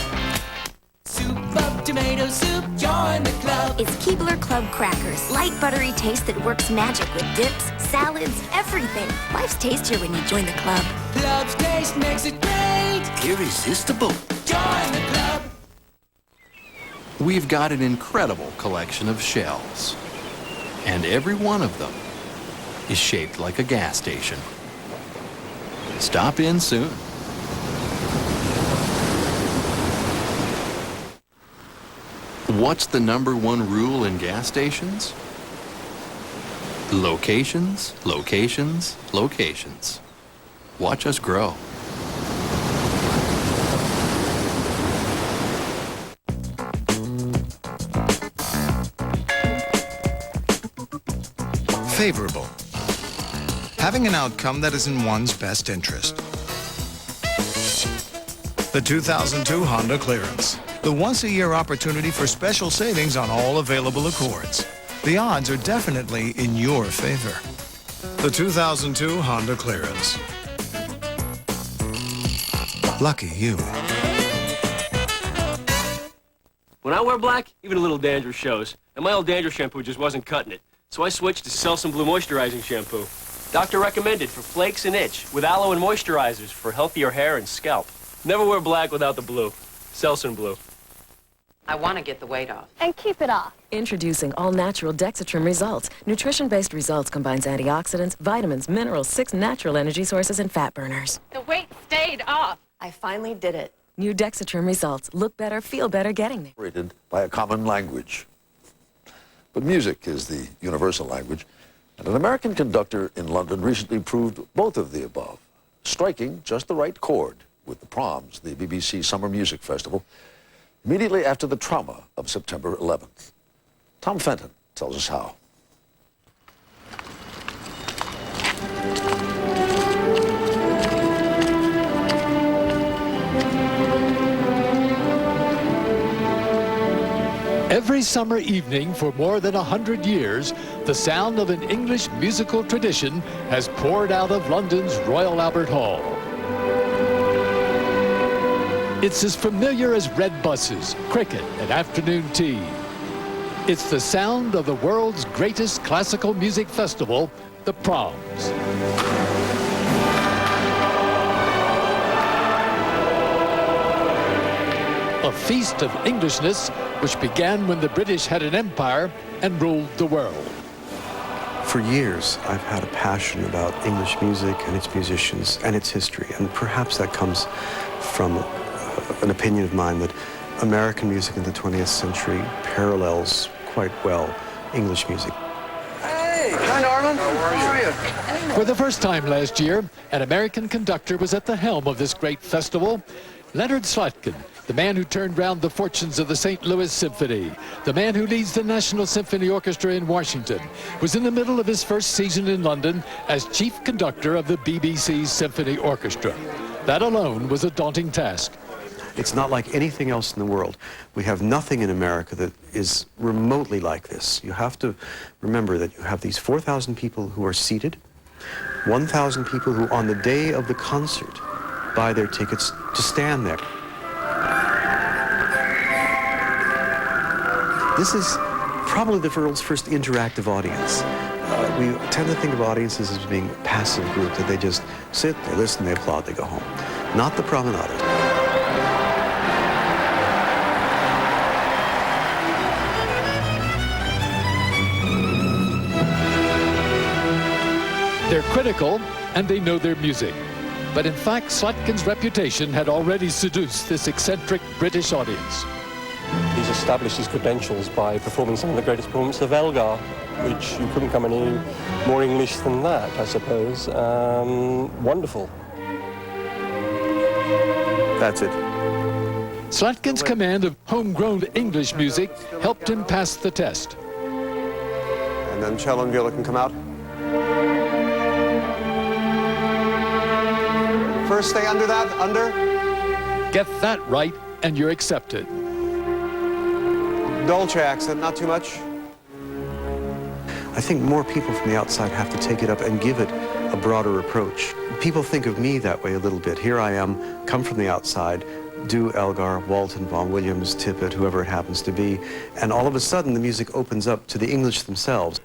Soup of tomato soup. Join the club. It's Keebler Club Crackers. Light, buttery taste that works magic with dips, salads, everything. Life's tastier when you join the club. Club's taste makes it great. Irresistible. Join the club. We've got an incredible collection of shells, and every one of them is shaped like a gas station. Stop in soon. What's the #1 rule in gas stations? Locations, locations, locations. Watch us grow. Favorable. Having an outcome that is in one's best interest. The 2002 Honda Clearance. The once-a-year opportunity for special savings on all available Accords. The odds are definitely in your favor. The 2002 Honda Clearance. Lucky you. When I wear black, even a little dandruff shows. And my old dandruff shampoo just wasn't cutting it. So I switched to Selsun Blue Moisturizing Shampoo. Doctor recommended for flakes and itch, with aloe and moisturizers for healthier hair and scalp. Never wear black without the blue. Selsun Blue. I want to get the weight off. And keep it off. Introducing all-natural Dexatrim Results. Nutrition-based results combines antioxidants, vitamins, minerals, 6 natural energy sources, and fat burners. The weight stayed off. I finally did it. New Dexatrim Results. Look better, feel better getting there. Separated by a common language. But music is the universal language, and an American conductor in London recently proved both of the above, striking just the right chord with the Proms, the BBC Summer Music Festival, immediately after the trauma of September 11th. Tom Fenton tells us how. Every summer evening for more than 100 years, the sound of an English musical tradition has poured out of London's Royal Albert Hall. It's as familiar as red buses, cricket, and afternoon tea. It's the sound of the world's greatest classical music festival, the Proms. a feast of Englishness which began when the British had an empire and ruled the world. For years, I've had a passion about English music and its musicians and its history, and perhaps that comes from an opinion of mine that American music in the 20th century parallels quite well English music. Hey, hi Norman. How are you? For the first time last year, an American conductor was at the helm of this great festival. Leonard Slatkin, the man who turned round the fortunes of the St. Louis Symphony, the man who leads the National Symphony Orchestra in Washington, was in the middle of his first season in London as chief conductor of the BBC's Symphony Orchestra. That alone was a daunting task. It's not like anything else in the world. We have nothing in America that is remotely like this. You have to remember that you have these 4,000 people who are seated, 1,000 people who on the day of the concert buy their tickets to stand there. This is probably the world's first interactive audience. We tend to think of audiences as being a passive group, that they just sit, they listen, they applaud, they go home. Not the promenaders. They're critical and they know their music. But in fact, Slatkin's reputation had already seduced this eccentric British audience. He's established his credentials by performing some of the greatest performances of Elgar, which you couldn't come any more English than that, I suppose. Wonderful. That's it. Slatkin's command of homegrown English music helped him pass the test. And then cello and viola can come out. First, stay under that, under. Get that right, and you're accepted. Dolce accent, not too much. I think more people from the outside have to take it up and give it a broader approach. People think of me that way a little bit. Here I am, come from the outside, do Elgar, Walton, Vaughan Williams, Tippett, whoever it happens to be, and all of a sudden the music opens up to the English themselves.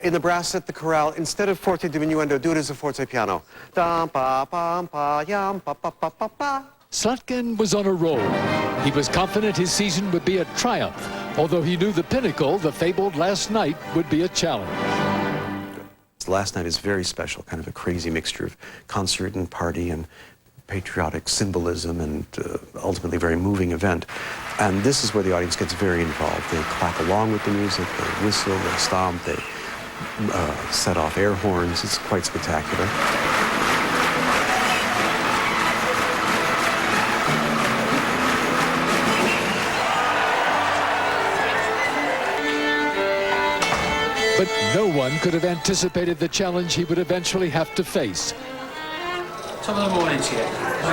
In the brass set, the chorale, instead of forte diminuendo, do it as a forte piano. Slatkin was on a roll. He was confident his season would be a triumph, although he knew the pinnacle, the fabled last night, would be a challenge. Last night is very special, kind of a crazy mixture of concert and party and patriotic symbolism and ultimately very moving event. And this is where the audience gets very involved. They clap along with the music, they whistle, they stomp, they set off air horns. It's quite spectacular. But no one could have anticipated the challenge he would eventually have to face. Top of the morning to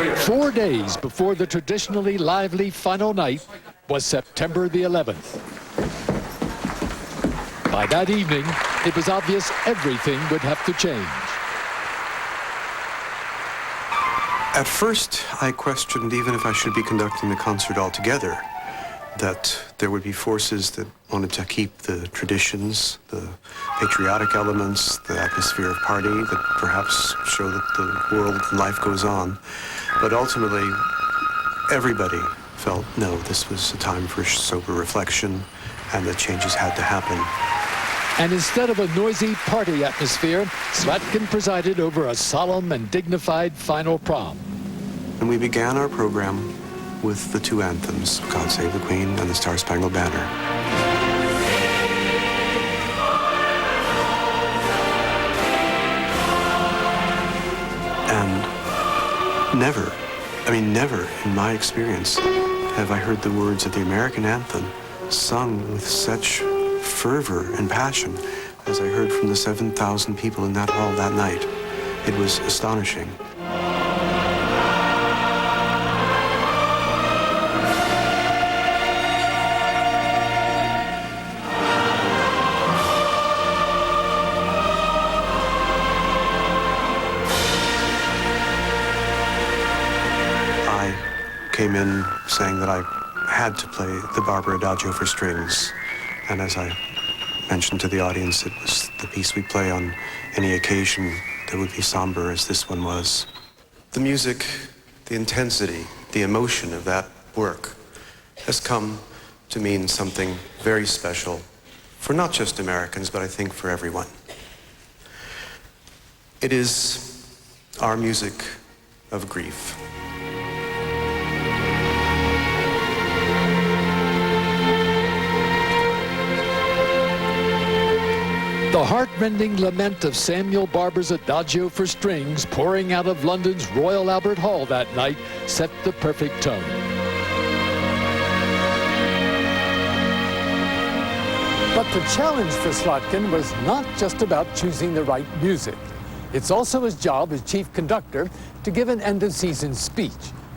you. 4 days before the traditionally lively final night was September the 11th. By that evening, it was obvious everything would have to change. At first, I questioned even if I should be conducting the concert altogether, that there would be forces that wanted to keep the traditions, the patriotic elements, the atmosphere of party, that perhaps show that the world and life goes on. But ultimately, everybody felt, no, this was a time for sober reflection, and that changes had to happen. And instead of a noisy party atmosphere, Slatkin presided over a solemn and dignified final prom. And we began our program with the two anthems, God Save the Queen and the Star-Spangled Banner. And never in my experience have I heard the words of the American anthem sung with such fervor and passion as I heard from the 7,000 people in that hall that night. It was astonishing. I came in saying that I had to play the Barber Adagio for strings, and as I mentioned to the audience, it was the piece we play on any occasion that would be somber as this one was. The music, the intensity, the emotion of that work has come to mean something very special for not just Americans, but I think for everyone. It is our music of grief. The heart-rending lament of Samuel Barber's Adagio for strings pouring out of London's Royal Albert Hall that night set the perfect tone. But the challenge for Slotkin was not just about choosing the right music. It's also his job as chief conductor to give an end-of-season speech.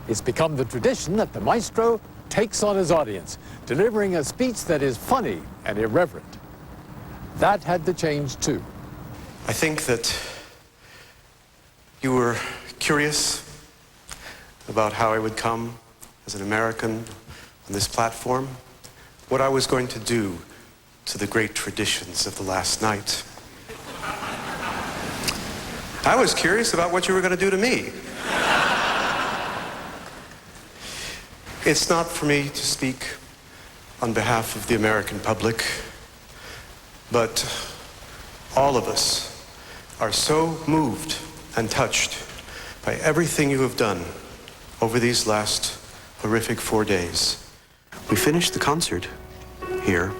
It's become the tradition that the maestro takes on his audience, delivering a speech that is funny and irreverent. That had to change too. I think that you were curious about how I would come as an American on this platform, what I was going to do to the great traditions of the last night. I was curious about what you were going to do to me. It's not for me to speak on behalf of the American public, but all of us are so moved and touched by everything you have done over these last horrific 4 days. We finished the concert here,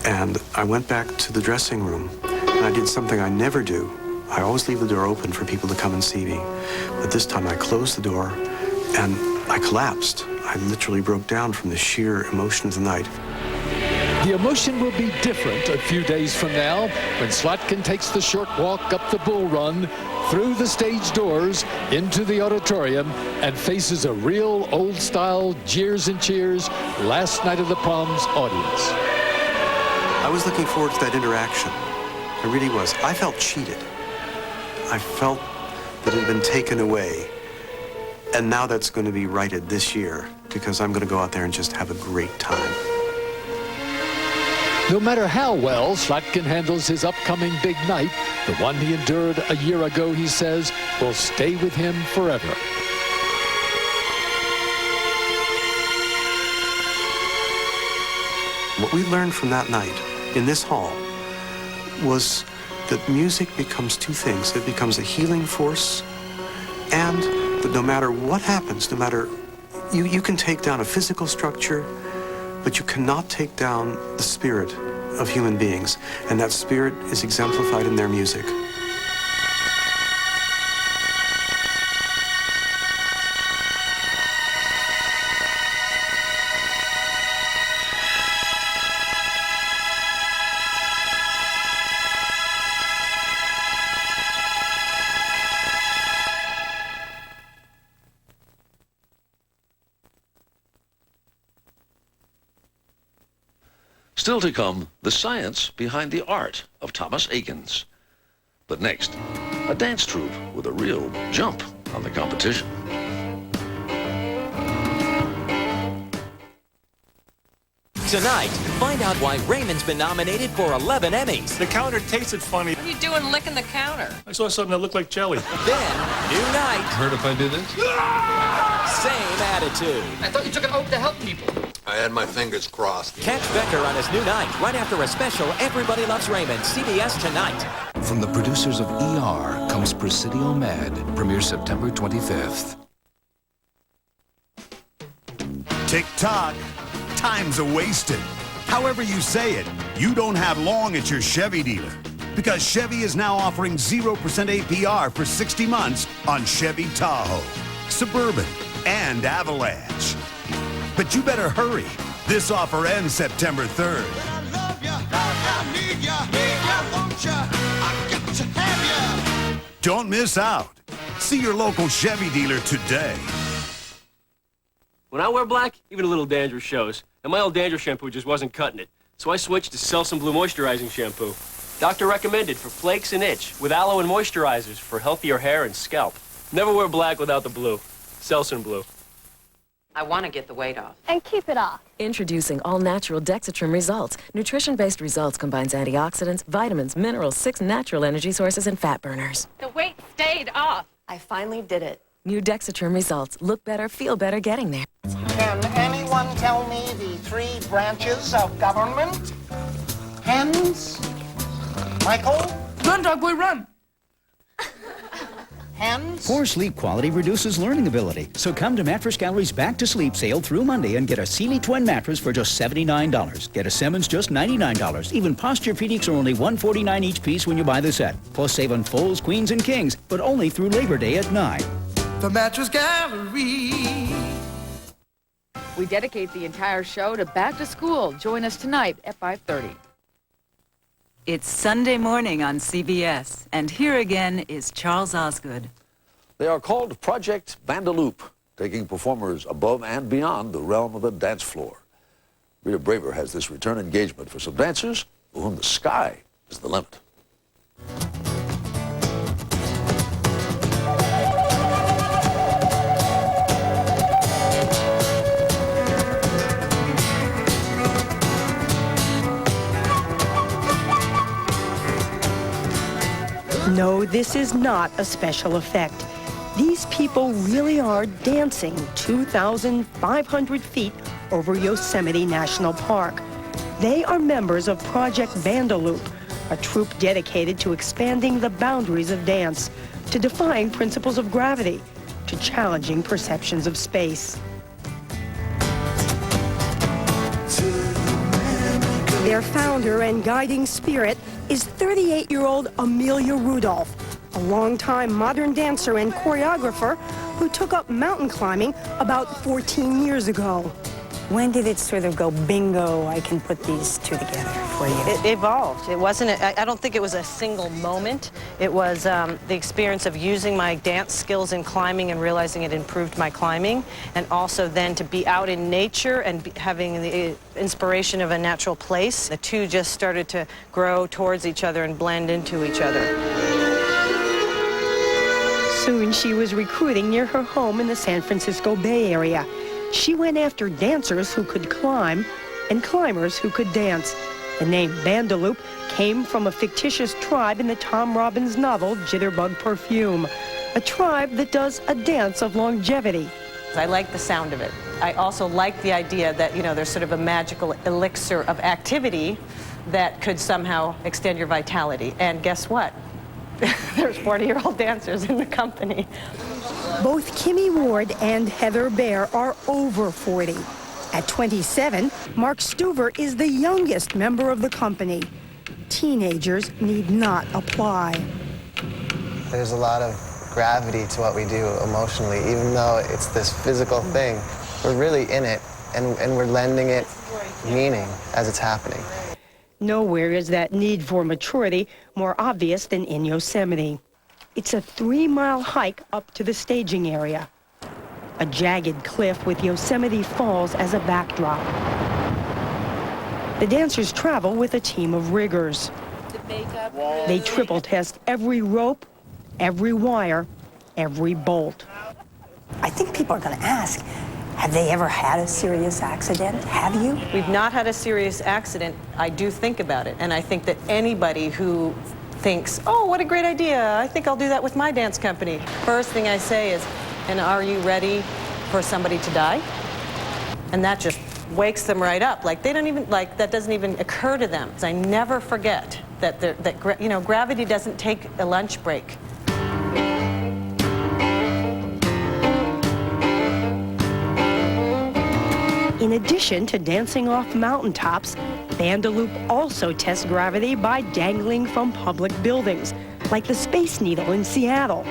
and I went back to the dressing room, and I did something I never do. I always leave the door open for people to come and see me. But this time I closed the door, and I collapsed. I literally broke down from the sheer emotion of the night. The emotion will be different a few days from now when Slotkin takes the short walk up the Bull Run, through the stage doors, into the auditorium, and faces a real old-style jeers and cheers last night of the Proms audience. I was looking forward to that interaction. I really was. I felt cheated. I felt that it had been taken away. And now that's going to be righted this year because I'm going to go out there and just have a great time. No matter how well Slotkin handles his upcoming big night, the one he endured a year ago, he says, will stay with him forever. What we learned from that night in this hall was that music becomes two things. It becomes a healing force, and that no matter what happens, no matter, you can take down a physical structure, but you cannot take down the spirit of human beings, and that spirit is exemplified in their music. Still to come, the science behind the art of Thomas Eakins. But next, a dance troupe with a real jump on the competition. Tonight, find out why Raymond's been nominated for 11 Emmys. The counter tasted funny. What are you doing licking the counter? I saw something that looked like jelly. Then, new night. Heard if I do this? Same attitude. I thought you took an oath to help people. I had my fingers crossed. Catch Becker on his new night, right after a special Everybody Loves Raymond, CBS Tonight. From the producers of ER comes Presidio Mad, premieres September 25th. Tick-tock. Time's a wasted. However you say it, you don't have long at your Chevy dealer. Because Chevy is now offering 0% APR for 60 months on Chevy Tahoe, Suburban, and Avalanche. But you better hurry. This offer ends September 3rd. Don't miss out. See your local Chevy dealer today. When I wear black, even a little dandruff shows. And my old dandruff shampoo just wasn't cutting it. So I switched to Selsun Blue Moisturizing Shampoo. Doctor recommended for flakes and itch, with aloe and moisturizers for healthier hair and scalp. Never wear black without the blue. Selsun Blue. I want to get the weight off. And keep it off. Introducing all-natural Dexatrim Results. Nutrition-based Results combines antioxidants, vitamins, minerals, 6 natural energy sources, and fat burners. The weight stayed off. I finally did it. New Dexatrim results. Look better, feel better getting there. Can anyone tell me the 3 branches of government? Hens? Michael? Run, dog boy, run! Hens? Poor sleep quality reduces learning ability. So come to Mattress Gallery's Back to Sleep sale through Monday and get a Sealy Twin mattress for just $79. Get a Simmons just $99. Even Posturepedics are only $149 each piece when you buy the set. Plus save on Folds, Queens, and Kings, but only through Labor Day at 9. The Mattress Gallery. We dedicate the entire show to back to school. Join us tonight at 5:30. It's Sunday morning on CBS, and here again is Charles Osgood. They are called Project Vandaloop, taking performers above and beyond the realm of the dance floor. Rita Braver has this return engagement for some dancers for whom the sky is the limit. No, this is not a special effect. These people really are dancing 2,500 feet over Yosemite National Park. They are members of Project Vandaloop, a troupe dedicated to expanding the boundaries of dance, to defying principles of gravity, to challenging perceptions of space. Their founder and guiding spirit is 38-year-old Amelia Rudolph, a longtime modern dancer and choreographer who took up mountain climbing about 14 years ago. When did it sort of go, bingo, I can put these two together for you? It evolved. It wasn't, I don't think it was a single moment. It was the experience of using my dance skills in climbing and realizing it improved my climbing, and also then to be out in nature and having the inspiration of a natural place. The two just started to grow towards each other and blend into each other. Soon she was recruiting near her home in the San Francisco Bay Area. She went after dancers who could climb and climbers who could dance. The name Vandaloop came from a fictitious tribe in the Tom Robbins novel Jitterbug Perfume, a tribe that does a dance of longevity. I like the sound of it. I also like the idea that, you know, there's sort of a magical elixir of activity that could somehow extend your vitality. And guess what? There's 40-year-old dancers in the company. Both Kimmy Ward and Heather Bear are over 40. At 27, Mark Stuver is the youngest member of the company. Teenagers need not apply. There's a lot of gravity to what we do emotionally, even though it's this physical thing. We're really in it, and we're lending it meaning as it's happening. Nowhere is that need for maturity more obvious than in Yosemite. It's a 3-mile hike up to the staging area. A jagged cliff with Yosemite Falls as a backdrop. The dancers travel with a team of riggers. They triple test every rope, every wire, every bolt. I think people are going to ask, have they ever had a serious accident? Have you? We've not had a serious accident. I do think about it, and I think that anybody who thinks, oh, what a great idea, I think I'll do that with my dance company. First thing I say is, and are you ready for somebody to die? And that just wakes them right up. Like, they don't even, like, that doesn't even occur to them. I never forget that, you know, gravity doesn't take a lunch break. In addition to dancing off mountaintops, Vandaloop also tests gravity by dangling from public buildings, like the Space Needle in Seattle.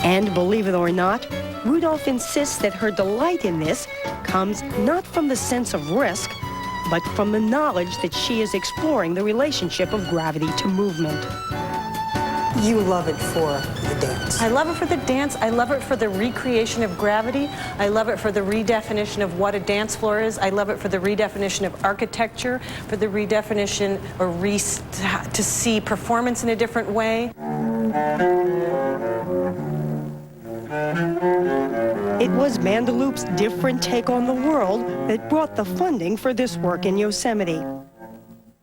And believe it or not, Rudolph insists that her delight in this comes not from the sense of risk, but from the knowledge that she is exploring the relationship of gravity to movement. You love it for the dance. I love it for the dance. I love it for the recreation of gravity. I love it for the redefinition of what a dance floor is. I love it for the redefinition of architecture, for the redefinition or to see performance in a different way. It was Vandaloop's different take on the world that brought the funding for this work in Yosemite.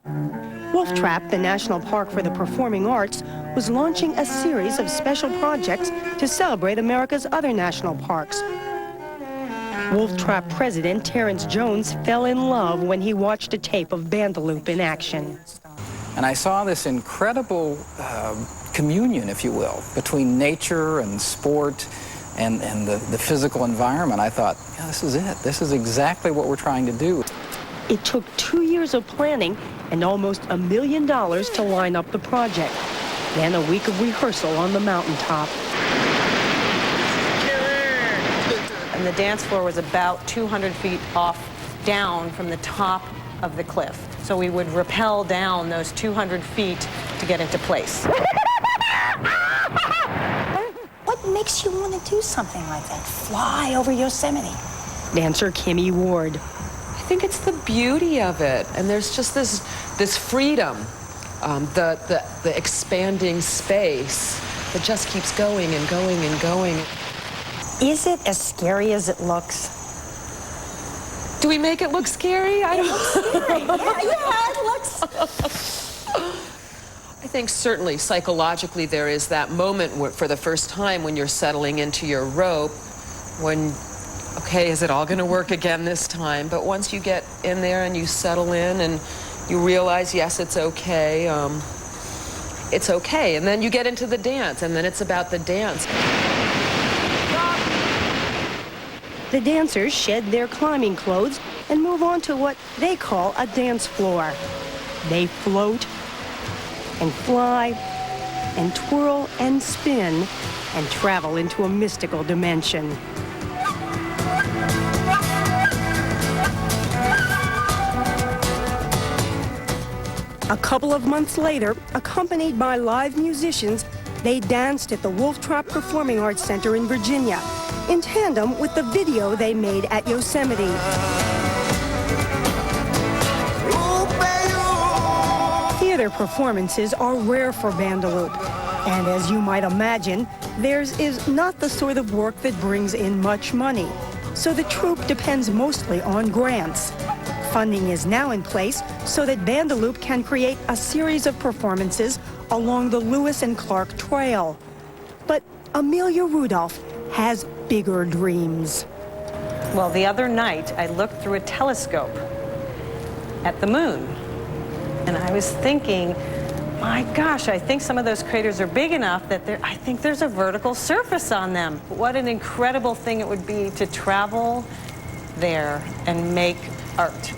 Wolf Trap, the National Park for the Performing Arts, was launching a series of special projects to celebrate America's other national parks. Wolf Trap president Terrence Jones fell in love when he watched a tape of Bandaloop in action. And I saw this incredible communion, if you will, between nature and sport and the physical environment. I thought, yeah, this is it. This is exactly what we're trying to do. It took 2 years of planning and almost $1 million to line up the project. Then a week of rehearsal on the mountaintop. And the dance floor was about 200 feet down from the top of the cliff. So we would rappel down those 200 feet to get into place. What makes you want to do something like that? Fly over Yosemite? Dancer Kimmy Ward. I think it's the beauty of it, and there's just this freedom, the expanding space that just keeps going and going and going. Is it as scary as it looks? Do we make it look scary? I don't know. Yeah, it looks. I think certainly psychologically there is that moment where, for the first time when you're settling into your rope, when, okay, is it all going to work again this time? But once you get in there and you settle in and you realize, yes, it's okay. It's okay. And then you get into the dance, and then it's about the dance. The dancers shed their climbing clothes and move on to what they call a dance floor. They float and fly and twirl and spin and travel into a mystical dimension. A couple of months later, accompanied by live musicians, they danced at the Wolf Trap Performing Arts Center in Virginia, in tandem with the video they made at Yosemite. Theater performances are rare for Bandaloop, and as you might imagine, theirs is not the sort of work that brings in much money. So the troupe depends mostly on grants. Funding is now in place so that Bandaloop can create a series of performances along the Lewis and Clark Trail. But Amelia Rudolph has bigger dreams. Well, the other night, I looked through a telescope at the moon, and I was thinking, my gosh, I think some of those craters are big enough that I think there's a vertical surface on them. What an incredible thing it would be to travel there and make art.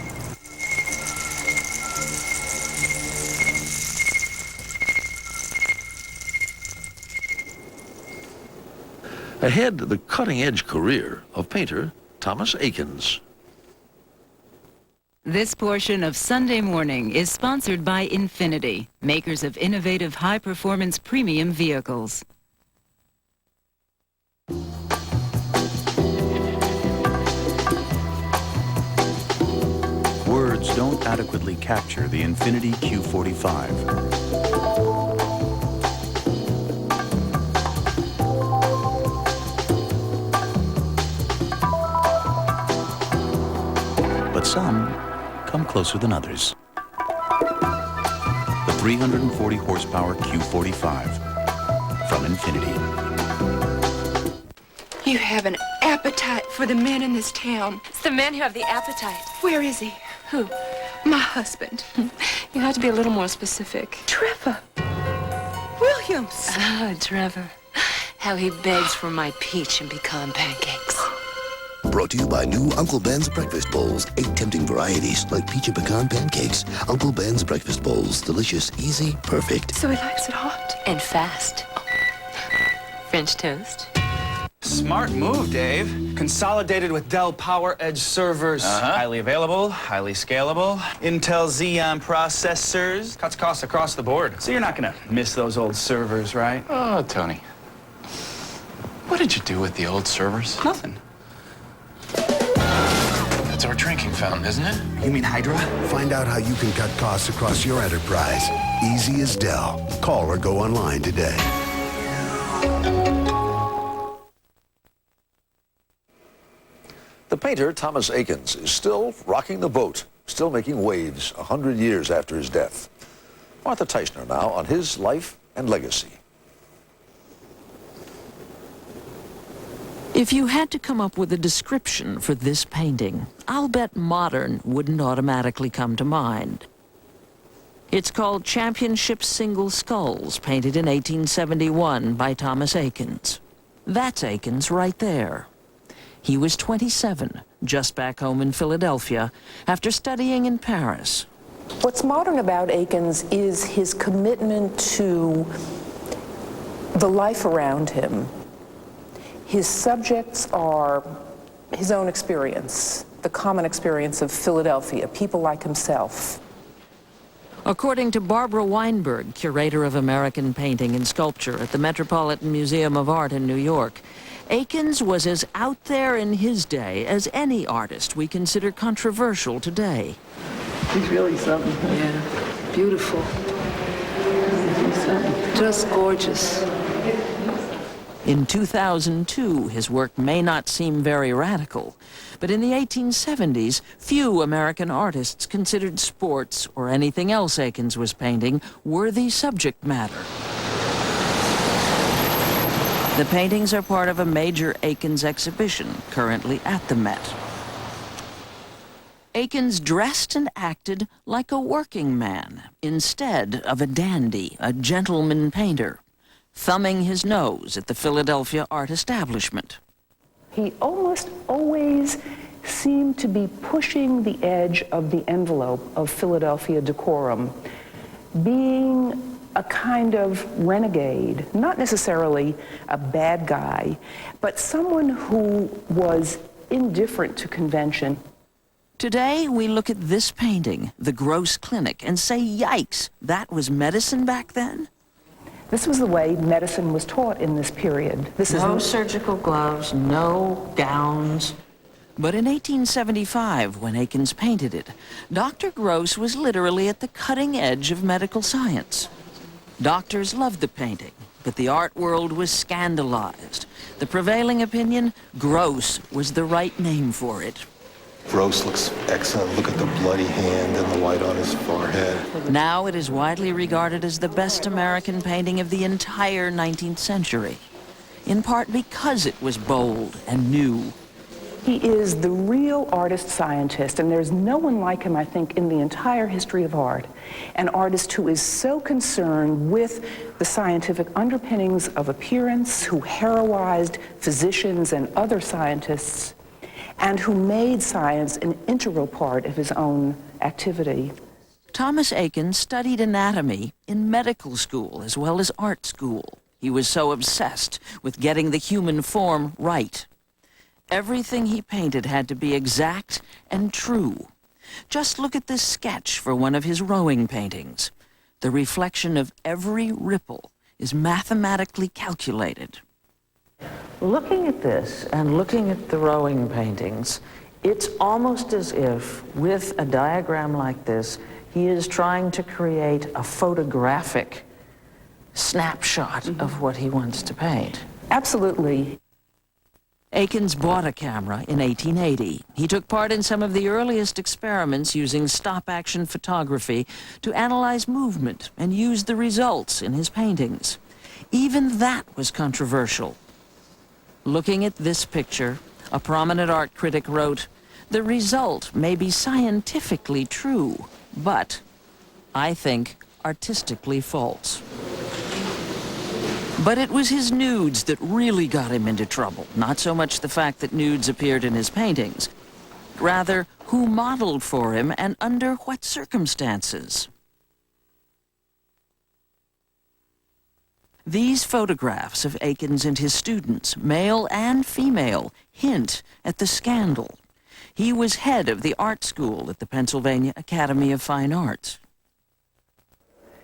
Ahead, the cutting-edge career of painter Thomas Akins. This portion of Sunday Morning is sponsored by Infiniti, makers of innovative high-performance premium vehicles. Words don't adequately capture the Infiniti Q45. But some come closer than others. The 340 horsepower Q45 from Infiniti. You have an appetite for the men in this town. It's the men who have the appetite. Where is he? Who? My husband. You have to be a little more specific. Trevor Williams. Ah, Trevor. How he begs for my peach and pecan pancakes. Brought to you by new Uncle Ben's Breakfast Bowls. 8 tempting varieties like peach and pecan pancakes. Uncle Ben's Breakfast Bowls. Delicious, easy, perfect. So he likes it hot. And fast. French toast. Smart move, Dave. Consolidated with Dell PowerEdge servers. Highly available, highly scalable. Intel Xeon processors. Cuts costs across the board. So you're not gonna miss those old servers, right? Oh, Tony. What did you do with the old servers? Nothing. That's our drinking fountain, isn't it? You mean Hydra? Find out how you can cut costs across your enterprise. Easy as Dell. Call or go online today. The painter Thomas Akins is still rocking the boat still making waves 100 years after his death. Martha Teichner now on his life and legacy. If you had to come up with a description for this painting, I'll bet modern wouldn't automatically come to mind. It's called Championship Single Skulls, painted in 1871 by Thomas Eakins. That's Eakins right there. He was 27, just back home in Philadelphia, after studying in Paris. What's modern about Eakins is his commitment to the life around him. His subjects are his own experience, the common experience of Philadelphia, people like himself. According to Barbara Weinberg, curator of American painting and sculpture at the Metropolitan Museum of Art in New York, Eakins was as out there in his day as any artist we consider controversial today. He's really something. Yeah, beautiful. Just gorgeous. In 2002, his work may not seem very radical, but in the 1870s, few American artists considered sports or anything else Eakins was painting worthy subject matter. The paintings are part of a major Eakins exhibition currently at the Met. Eakins dressed and acted like a working man instead of a dandy, a gentleman painter, thumbing his nose at the Philadelphia art establishment. He almost always seemed to be pushing the edge of the envelope of Philadelphia decorum, being a kind of renegade, not necessarily a bad guy, but someone who was indifferent to convention. Today, we look at this painting, The Gross Clinic, and say, yikes, that was medicine back then? This was the way medicine was taught in this period. No surgical gloves, no gowns. But in 1875, when Eakins painted it, Dr. Gross was literally at the cutting edge of medical science. Doctors loved the painting, but the art world was scandalized. The prevailing opinion, gross was the right name for it. Gross looks excellent. Look at the bloody hand and the white on his forehead. Now it is widely regarded as the best American painting of the entire 19th century, in part because it was bold and new. He is the real artist-scientist, and there's no one like him, I think, in the entire history of art. An artist who is so concerned with the scientific underpinnings of appearance, who heroized physicians and other scientists, and who made science an integral part of his own activity. Thomas Eakins studied anatomy in medical school as well as art school. He was so obsessed with getting the human form right. Everything he painted had to be exact and true. Just look at this sketch for one of his rowing paintings. The reflection of every ripple is mathematically calculated. Looking at this and looking at the rowing paintings, it's almost as if, with a diagram like this, he is trying to create a photographic snapshot of what he wants to paint. Absolutely. Eakins bought a camera in 1880. He took part in some of the earliest experiments using stop-action photography to analyze movement and use the results in his paintings. Even that was controversial. Looking at this picture, a prominent art critic wrote, "The result may be scientifically true, but, I think, artistically false." But it was his nudes that really got him into trouble, not so much the fact that nudes appeared in his paintings. Rather, who modeled for him and under what circumstances. These photographs of Eakins and his students, male and female, hint at the scandal. He was head of the art school at the Pennsylvania Academy of Fine Arts.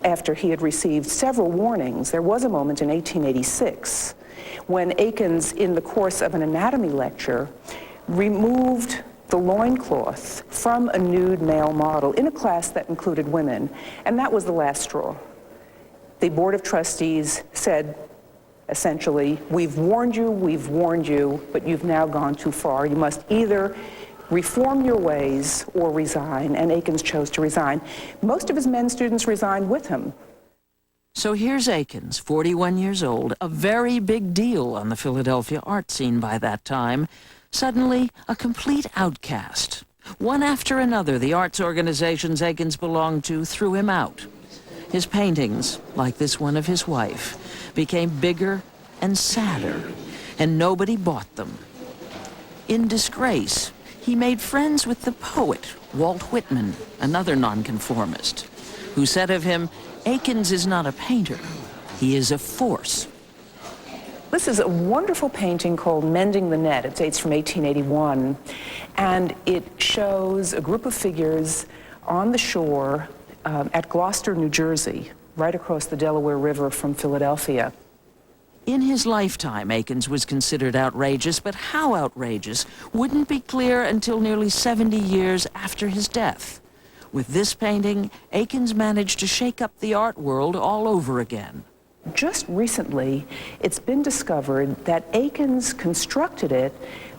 After he had received several warnings, there was a moment in 1886 when Eakins, in the course of an anatomy lecture, removed the loincloth from a nude male model in a class that included women, and that was the last straw. The Board of Trustees said, essentially, we've warned you, but you've now gone too far. You must either reform your ways or resign, and Akins chose to resign. Most of his men students resigned with him. So here's Akins, 41 years old, a very big deal on the Philadelphia art scene by that time, suddenly a complete outcast. One after another, the arts organizations Akins belonged to threw him out. His paintings, like this one of his wife, became bigger and sadder, and nobody bought them. In disgrace, he made friends with the poet, Walt Whitman, another nonconformist, who said of him, "Akins is not a painter, he is a force." This is a wonderful painting called Mending the Net. It dates from 1881, and it shows a group of figures on the shore at Gloucester, New Jersey, right across the Delaware River from Philadelphia. In his lifetime, Akins was considered outrageous, but how outrageous wouldn't be clear until nearly 70 years after his death. With this painting, Akins managed to shake up the art world all over again. Just recently, it's been discovered that Akins constructed it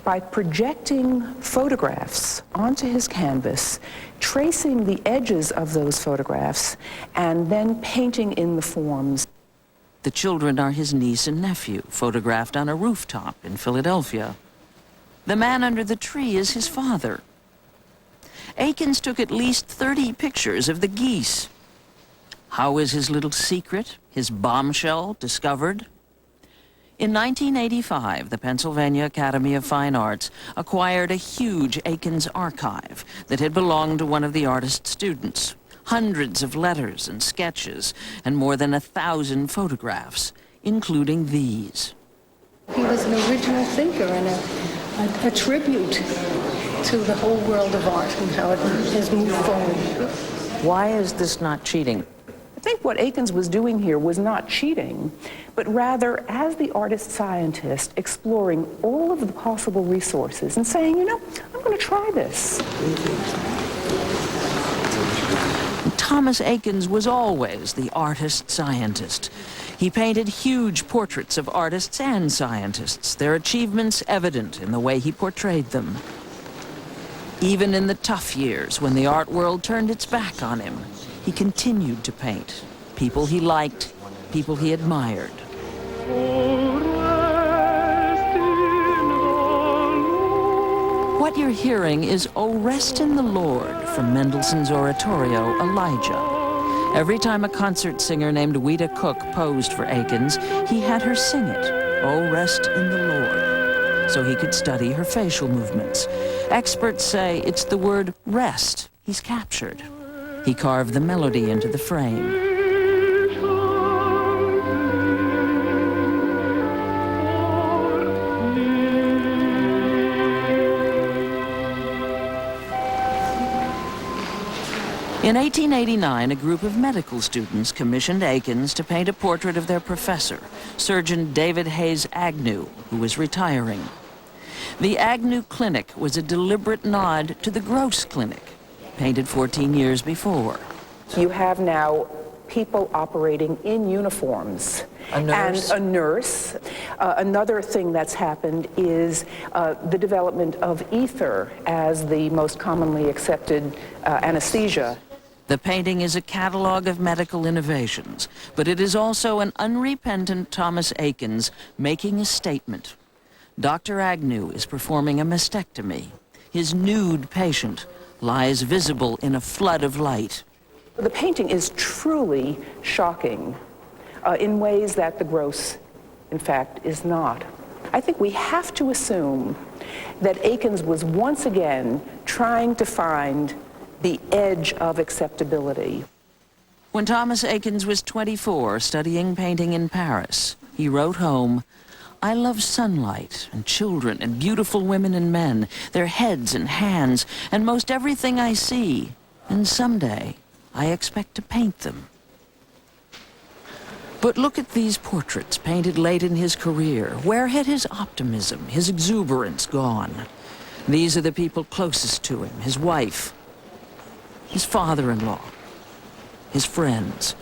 by projecting photographs onto his canvas, tracing the edges of those photographs, and then painting in the forms. The children are his niece and nephew, photographed on a rooftop in Philadelphia. The man under the tree is his father. Akins took at least 30 pictures of the geese. How is his little secret, his bombshell, discovered? In 1985, the Pennsylvania Academy of Fine Arts acquired a huge Akins archive that had belonged to one of the artist's students. Hundreds of letters and sketches, and more than 1,000 photographs, including these. He was an original thinker and a tribute to the whole world of art and how it has moved forward. Why is this not cheating? I think what Akins was doing here was not cheating, but rather, as the artist-scientist, exploring all of the possible resources and saying, you know, I'm going to try this. Thomas Akins was always the artist-scientist. He painted huge portraits of artists and scientists, their achievements evident in the way he portrayed them. Even in the tough years when the art world turned its back on him, he continued to paint people he liked, people he admired. What you're hearing is "O Rest in the Lord" from Mendelssohn's oratorio, Elijah. Every time a concert singer named Ouida Cook posed for Akins, he had her sing it, "O Rest in the Lord," so he could study her facial movements. Experts say it's the word rest he's captured. He carved the melody into the frame. In 1889, a group of medical students commissioned Akins to paint a portrait of their professor, Surgeon David Hayes Agnew, who was retiring. The Agnew Clinic was a deliberate nod to the Gross Clinic, painted 14 years before. You have now people operating in uniforms. A nurse? And a nurse. Another thing that's happened is the development of ether as the most commonly accepted anesthesia. The painting is a catalog of medical innovations, but it is also an unrepentant Thomas Akins making a statement. Dr. Agnew is performing a mastectomy. His nude patient lies visible in a flood of light. The painting is truly shocking in ways that the Gross, in fact, is not. I think we have to assume that Akins was once again trying to find the edge of acceptability. When Thomas Akins was 24, studying painting in Paris, he wrote home, "I love sunlight and children and beautiful women and men, their heads and hands, and most everything I see, and someday I expect to paint them." But look at these portraits painted late in his career. Where had his optimism, his exuberance gone? These are the people closest to him, his wife, his father-in-law, his friends.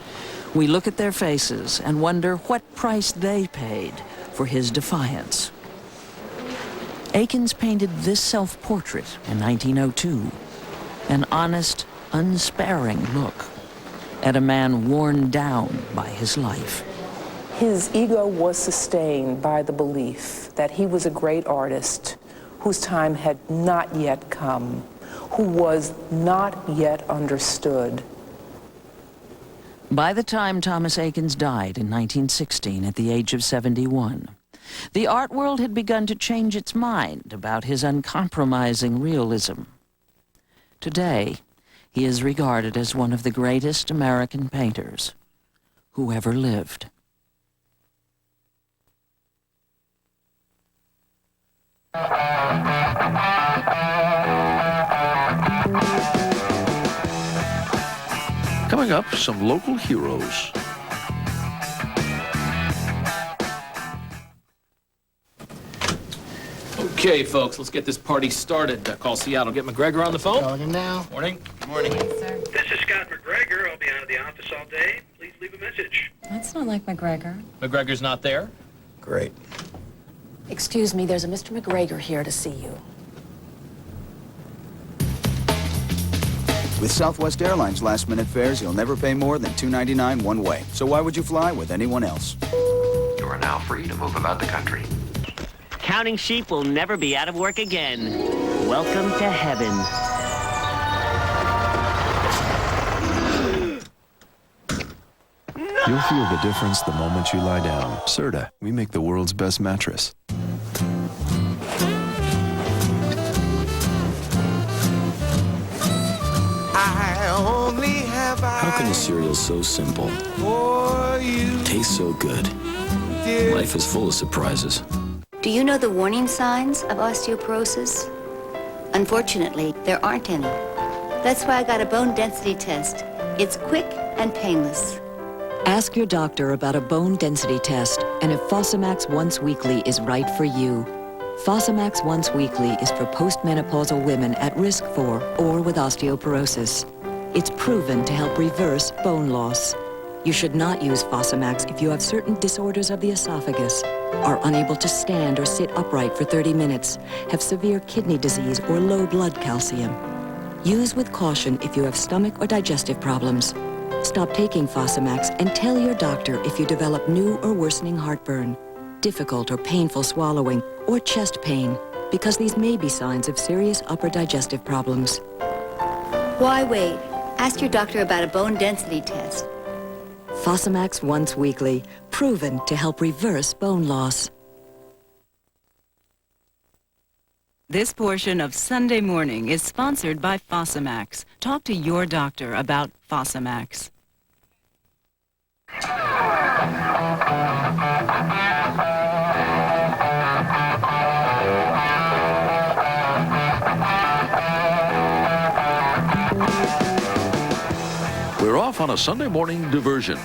We look at their faces and wonder what price they paid for his defiance. Akins painted this self-portrait in 1902, an honest, unsparing look at a man worn down by his life. His ego was sustained by the belief that he was a great artist whose time had not yet come, who was not yet understood. By the time Thomas Akins died in 1916 at the age of 71, the art world had begun to change its mind about his uncompromising realism. Today, he is regarded as one of the greatest American painters who ever lived. Coming up, some local heroes. Okay, folks, let's get this party started. Call Seattle. Get McGregor on the phone. Calling him now. Morning. Morning. This is Scott McGregor. I'll be out of the office all day. Please leave a message. That's not like McGregor. McGregor's not there? Great. Excuse me, there's a Mr. McGregor here to see you. With Southwest Airlines last-minute fares, you'll never pay more than $2.99 one way. So why would you fly with anyone else? You are now free to move about the country. Counting sheep will never be out of work again. Welcome to heaven. You'll feel the difference the moment you lie down. Serta, we make the world's best mattress. How can a cereal so simple taste so good? Life is full of surprises. Do you know the warning signs of osteoporosis? Unfortunately, there aren't any. That's why I got a bone density test. It's quick and painless. Ask your doctor about a bone density test and if Fosamax Once Weekly is right for you. Fosamax Once Weekly is for postmenopausal women at risk for or with osteoporosis. It's proven to help reverse bone loss. You should not use Fosamax if you have certain disorders of the esophagus, are unable to stand or sit upright for 30 minutes, have severe kidney disease or low blood calcium. Use with caution if you have stomach or digestive problems. Stop taking Fosamax and tell your doctor if you develop new or worsening heartburn, difficult or painful swallowing, or chest pain, because these may be signs of serious upper digestive problems. Why wait? Ask your doctor about a bone density test. Fosamax Once Weekly, proven to help reverse bone loss. This portion of Sunday Morning is sponsored by Fosamax. Talk to your doctor about Fosamax. We're off on a Sunday morning diversion.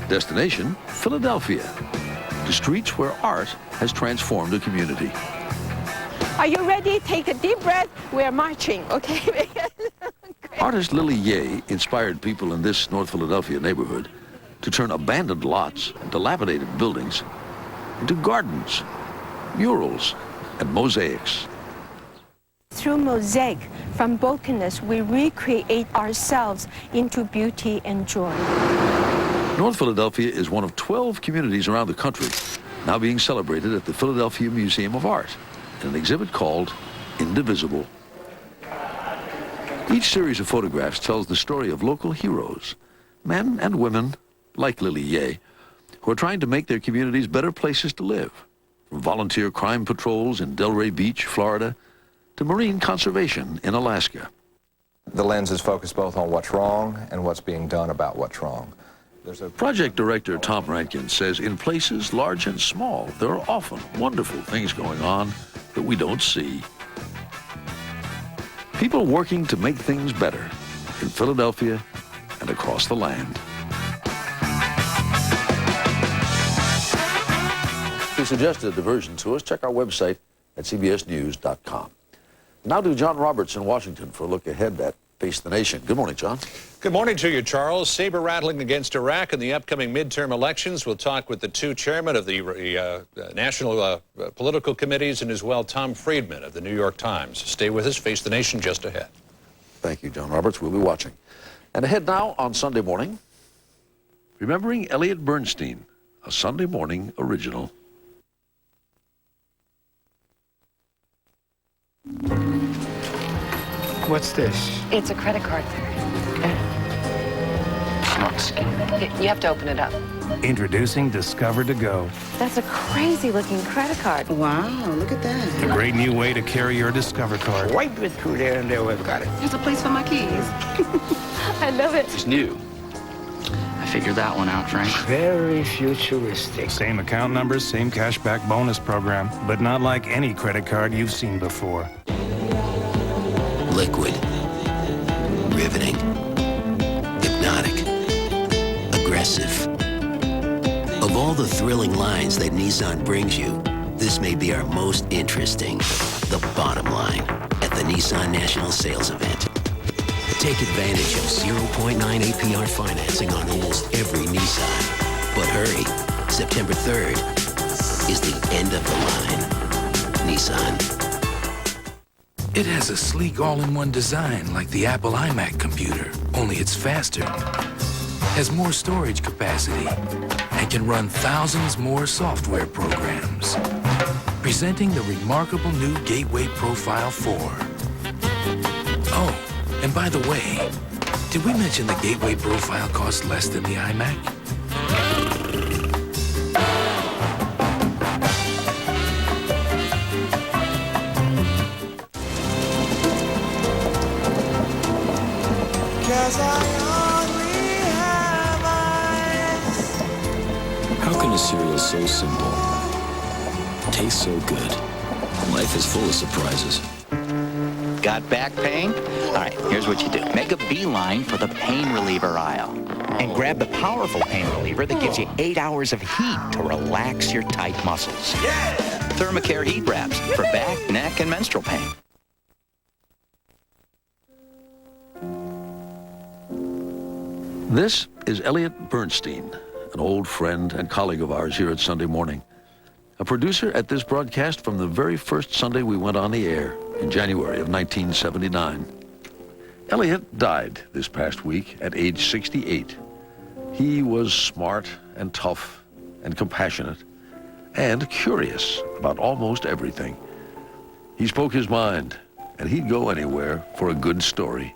Destination, Philadelphia. To streets where art has transformed a community. Are you ready? Take a deep breath. We're marching, okay? Artist Lily Yeh inspired people in this North Philadelphia neighborhood to turn abandoned lots and dilapidated buildings into gardens, murals, and mosaics. Through mosaic, from brokenness, we recreate ourselves into beauty and joy. North Philadelphia is one of 12 communities around the country now being celebrated at the Philadelphia Museum of Art in an exhibit called Indivisible. Each series of photographs tells the story of local heroes, men and women like Lily Yeh, who are trying to make their communities better places to live, from volunteer crime patrols in Delray Beach, Florida, to marine conservation in Alaska. The lens is focused both on what's wrong and what's being done about what's wrong. Project director Tom Rankin says in places large and small, there are often wonderful things going on that we don't see. People working to make things better in Philadelphia and across the land. To suggest a diversion to us, check our website at cbsnews.com. Now to John Roberts in Washington for a look ahead at Face the Nation. Good morning, John. Good morning to you, Charles. Saber rattling against Iraq in the upcoming midterm elections. We'll talk with the two chairmen of the national political committees and as well Tom Friedman of the New York Times. Stay with us. Face the Nation just ahead. Thank you, John Roberts. We'll be watching. And ahead now on Sunday morning, remembering Elliot Bernstein, a Sunday morning original. What's this? It's a credit card. You have to open it up. Introducing Discover to Go. That's a crazy-looking credit card. Wow, look at that. A great new way to carry your Discover card. Wipe it through there and there we've got it. There's a place for my keys. I love it. It's new. I figured that one out, Frank. Very futuristic. Same account numbers, same cashback bonus program, but not like any credit card you've seen before. Liquid. Riveting. Hypnotic. Aggressive. Of all the thrilling lines that Nissan brings you, this may be our most interesting. The bottom line at the Nissan National Sales Event. Take advantage of 0.9 APR financing on almost every Nissan. But hurry, September 3rd is the end of the line. Nissan. It has a sleek all-in-one design like the Apple iMac computer, only it's faster. Has more storage capacity and can run thousands more software programs. Presenting the remarkable new Gateway Profile 4. Oh, and by the way, did we mention the Gateway Profile costs less than the iMac? How can a cereal so simple taste so good? Life is full of surprises. Got back pain? All right, here's what you do. Make a beeline for the pain reliever aisle. And grab the powerful pain reliever that gives you 8 hours of heat to relax your tight muscles. Yeah! Thermacare heat wraps for back, neck, and menstrual pain. This is Elliot Bernstein, an old friend and colleague of ours here at Sunday Morning. A producer at this broadcast from the very first Sunday we went on the air in January of 1979. Elliot died this past week at age 68. He was smart and tough and compassionate and curious about almost everything. He spoke his mind, and he'd go anywhere for a good story.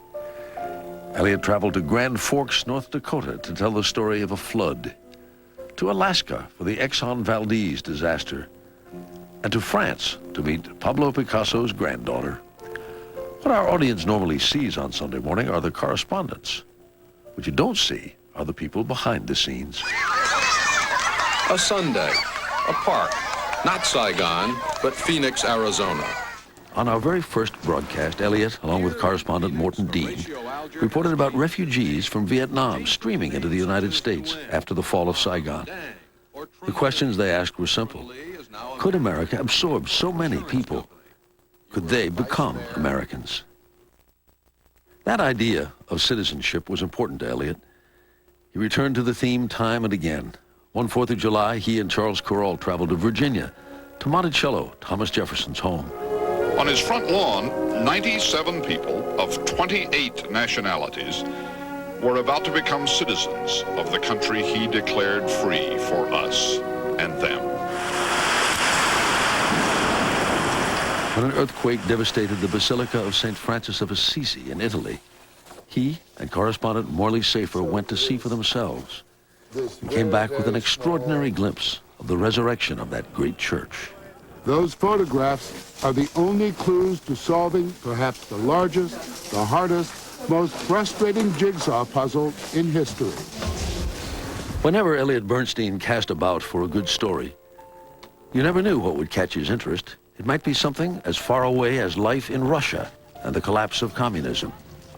Elliot traveled to Grand Forks, North Dakota to tell the story of a flood, to Alaska for the Exxon Valdez disaster, and to France to meet Pablo Picasso's granddaughter. What our audience normally sees on Sunday morning are the correspondents. What you don't see are the people behind the scenes. A Sunday, a park, not Saigon, but Phoenix, Arizona. On our very first broadcast, Elliot, along with correspondent Morton Dean, reported about refugees from Vietnam streaming into the United States after the fall of Saigon. The questions they asked were simple. Could America absorb so many people? Could they become Americans? That idea of citizenship was important to Elliot. He returned to the theme time and again. One 4th of July, he and Charles Kuralt traveled to Virginia, to Monticello, Thomas Jefferson's home. On his front lawn, 97 people of 28 nationalities were about to become citizens of the country he declared free for us and them. When an earthquake devastated the Basilica of St. Francis of Assisi in Italy, he and correspondent Morley Safer went to see for themselves and came back with an extraordinary glimpse of the resurrection of that great church. Those photographs are the only clues to solving perhaps the largest, the hardest, most frustrating jigsaw puzzle in history. Whenever Elliot Bernstein cast about for a good story, you never knew what would catch his interest. It might be something as far away as life in Russia and the collapse of communism.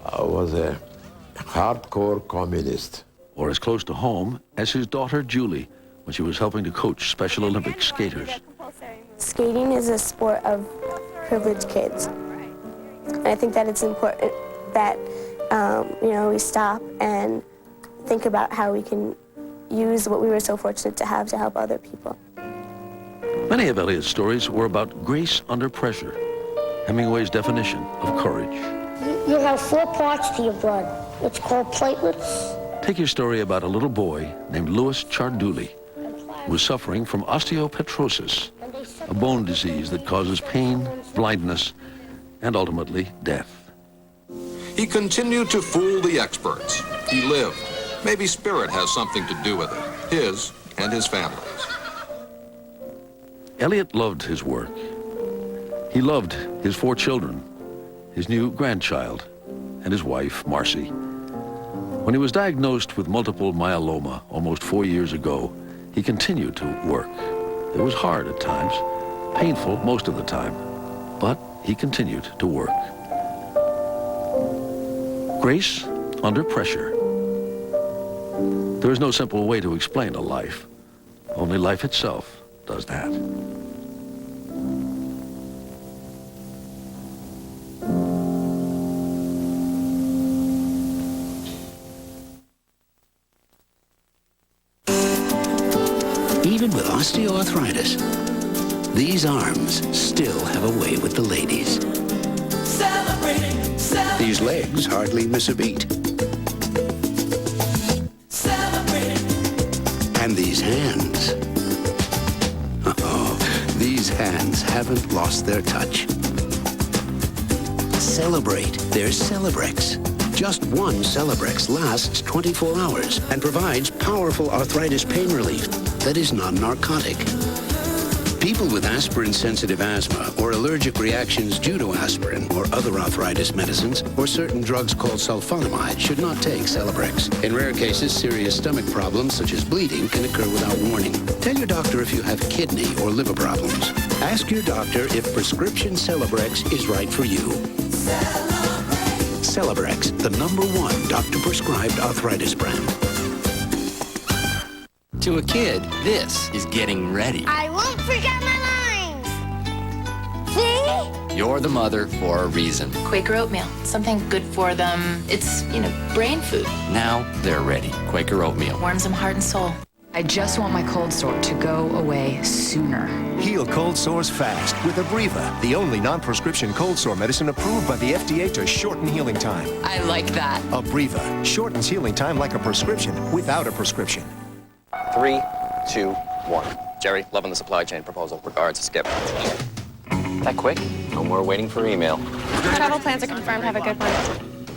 I was a hardcore communist. Or as close to home as his daughter Julie when she was helping to coach Special Olympics skaters. Skating is a sport of privileged kids. And I think that it's important that we stop and think about how we can use what we were so fortunate to have to help other people. Many of Elliot's stories were about grace under pressure, Hemingway's definition of courage. You have 4 parts to your blood. It's called platelets. Take your story about a little boy named Louis Charduli, who was suffering from osteopetrosis, a bone disease that causes pain, blindness, and ultimately death. He continued to fool the experts. He lived. Maybe spirit has something to do with it, his and his family's. Elliot loved his work. He loved his 4 children, his new grandchild, and his wife, Marcy. When he was diagnosed with multiple myeloma almost 4 years ago, he continued to work. It was hard at times, painful most of the time, but he continued to work. Grace under pressure. There is no simple way to explain a life. Only life itself does that. Even with osteoarthritis, these arms still have a way with the ladies. These legs hardly miss a beat. And these hands. Oh, these hands haven't lost their touch. Celebrate. There's Celebrex. Just one Celebrex lasts 24 hours and provides powerful arthritis pain relief that is non-narcotic. People with aspirin-sensitive asthma or allergic reactions due to aspirin or other arthritis medicines or certain drugs called sulfonamide should not take Celebrex. In rare cases, serious stomach problems such as bleeding can occur without warning. Tell your doctor if you have kidney or liver problems. Ask your doctor if prescription Celebrex is right for you. Celebrex, the #1 doctor-prescribed arthritis brand. To a kid, this is getting ready. I won't forget my lines. See? You're the mother for a reason. Quaker oatmeal, something good for them. It's, brain food. Now they're ready. Quaker oatmeal. Warms them heart and soul. I just want my cold sore to go away sooner. Heal cold sores fast with Abreva, the only non-prescription cold sore medicine approved by the FDA to shorten healing time. I like that. Abreva shortens healing time like a prescription without a prescription. 3, 2, 1. Jerry, loving the supply chain proposal. Regards, Skip. That quick? No more waiting for email. Travel plans are confirmed. Have a good one.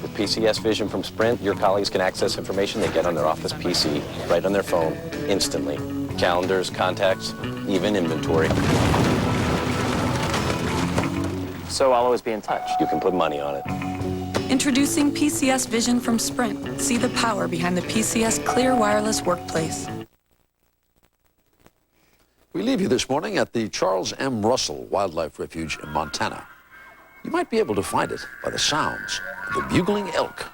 With PCS Vision from Sprint, your colleagues can access information they get on their office PC right on their phone instantly. Calendars, contacts, even inventory. So I'll always be in touch. You can put money on it. Introducing PCS Vision from Sprint. See the power behind the PCS Clear Wireless Workplace. We leave you this morning at the Charles M. Russell Wildlife Refuge in Montana. You might be able to find it by the sounds of the bugling elk.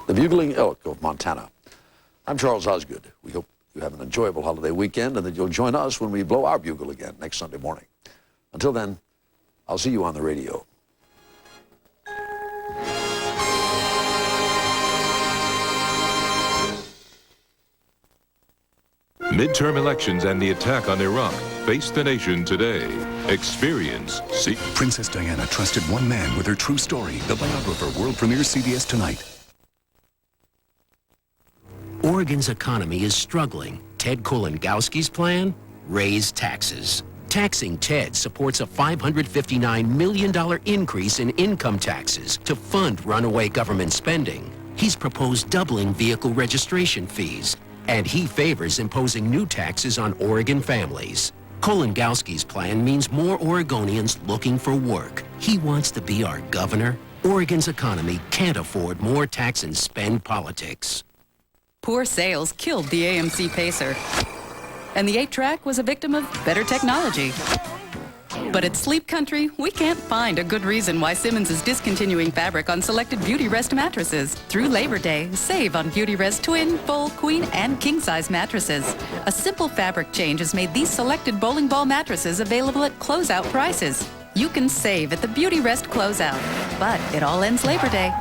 The bugling elk of Montana. I'm Charles Osgood. We hope you have an enjoyable holiday weekend and that you'll join us when we blow our bugle again next Sunday morning. Until then, I'll see you on the radio. Midterm elections and the attack on Iraq face the nation today. Experience. See. Princess Diana trusted one man with her true story. The biographer world premieres CBS tonight. Oregon's economy is struggling. Ted Kulongowski's plan? Raise taxes. Taxing Ted supports a $559 million increase in income taxes to fund runaway government spending. He's proposed doubling vehicle registration fees, and he favors imposing new taxes on Oregon families. Kolengowski's plan means more Oregonians looking for work. He wants to be our governor. Oregon's economy can't afford more tax and spend politics. Poor sales killed the AMC Pacer. And the 8-track was a victim of better technology. But at Sleep Country, we can't find a good reason why Simmons is discontinuing fabric on selected Beauty Rest mattresses. Through Labor Day, save on Beauty Rest twin, full, queen, and king-size mattresses. A simple fabric change has made these selected bowling ball mattresses available at closeout prices. You can save at the Beauty Rest closeout. But it all ends Labor Day.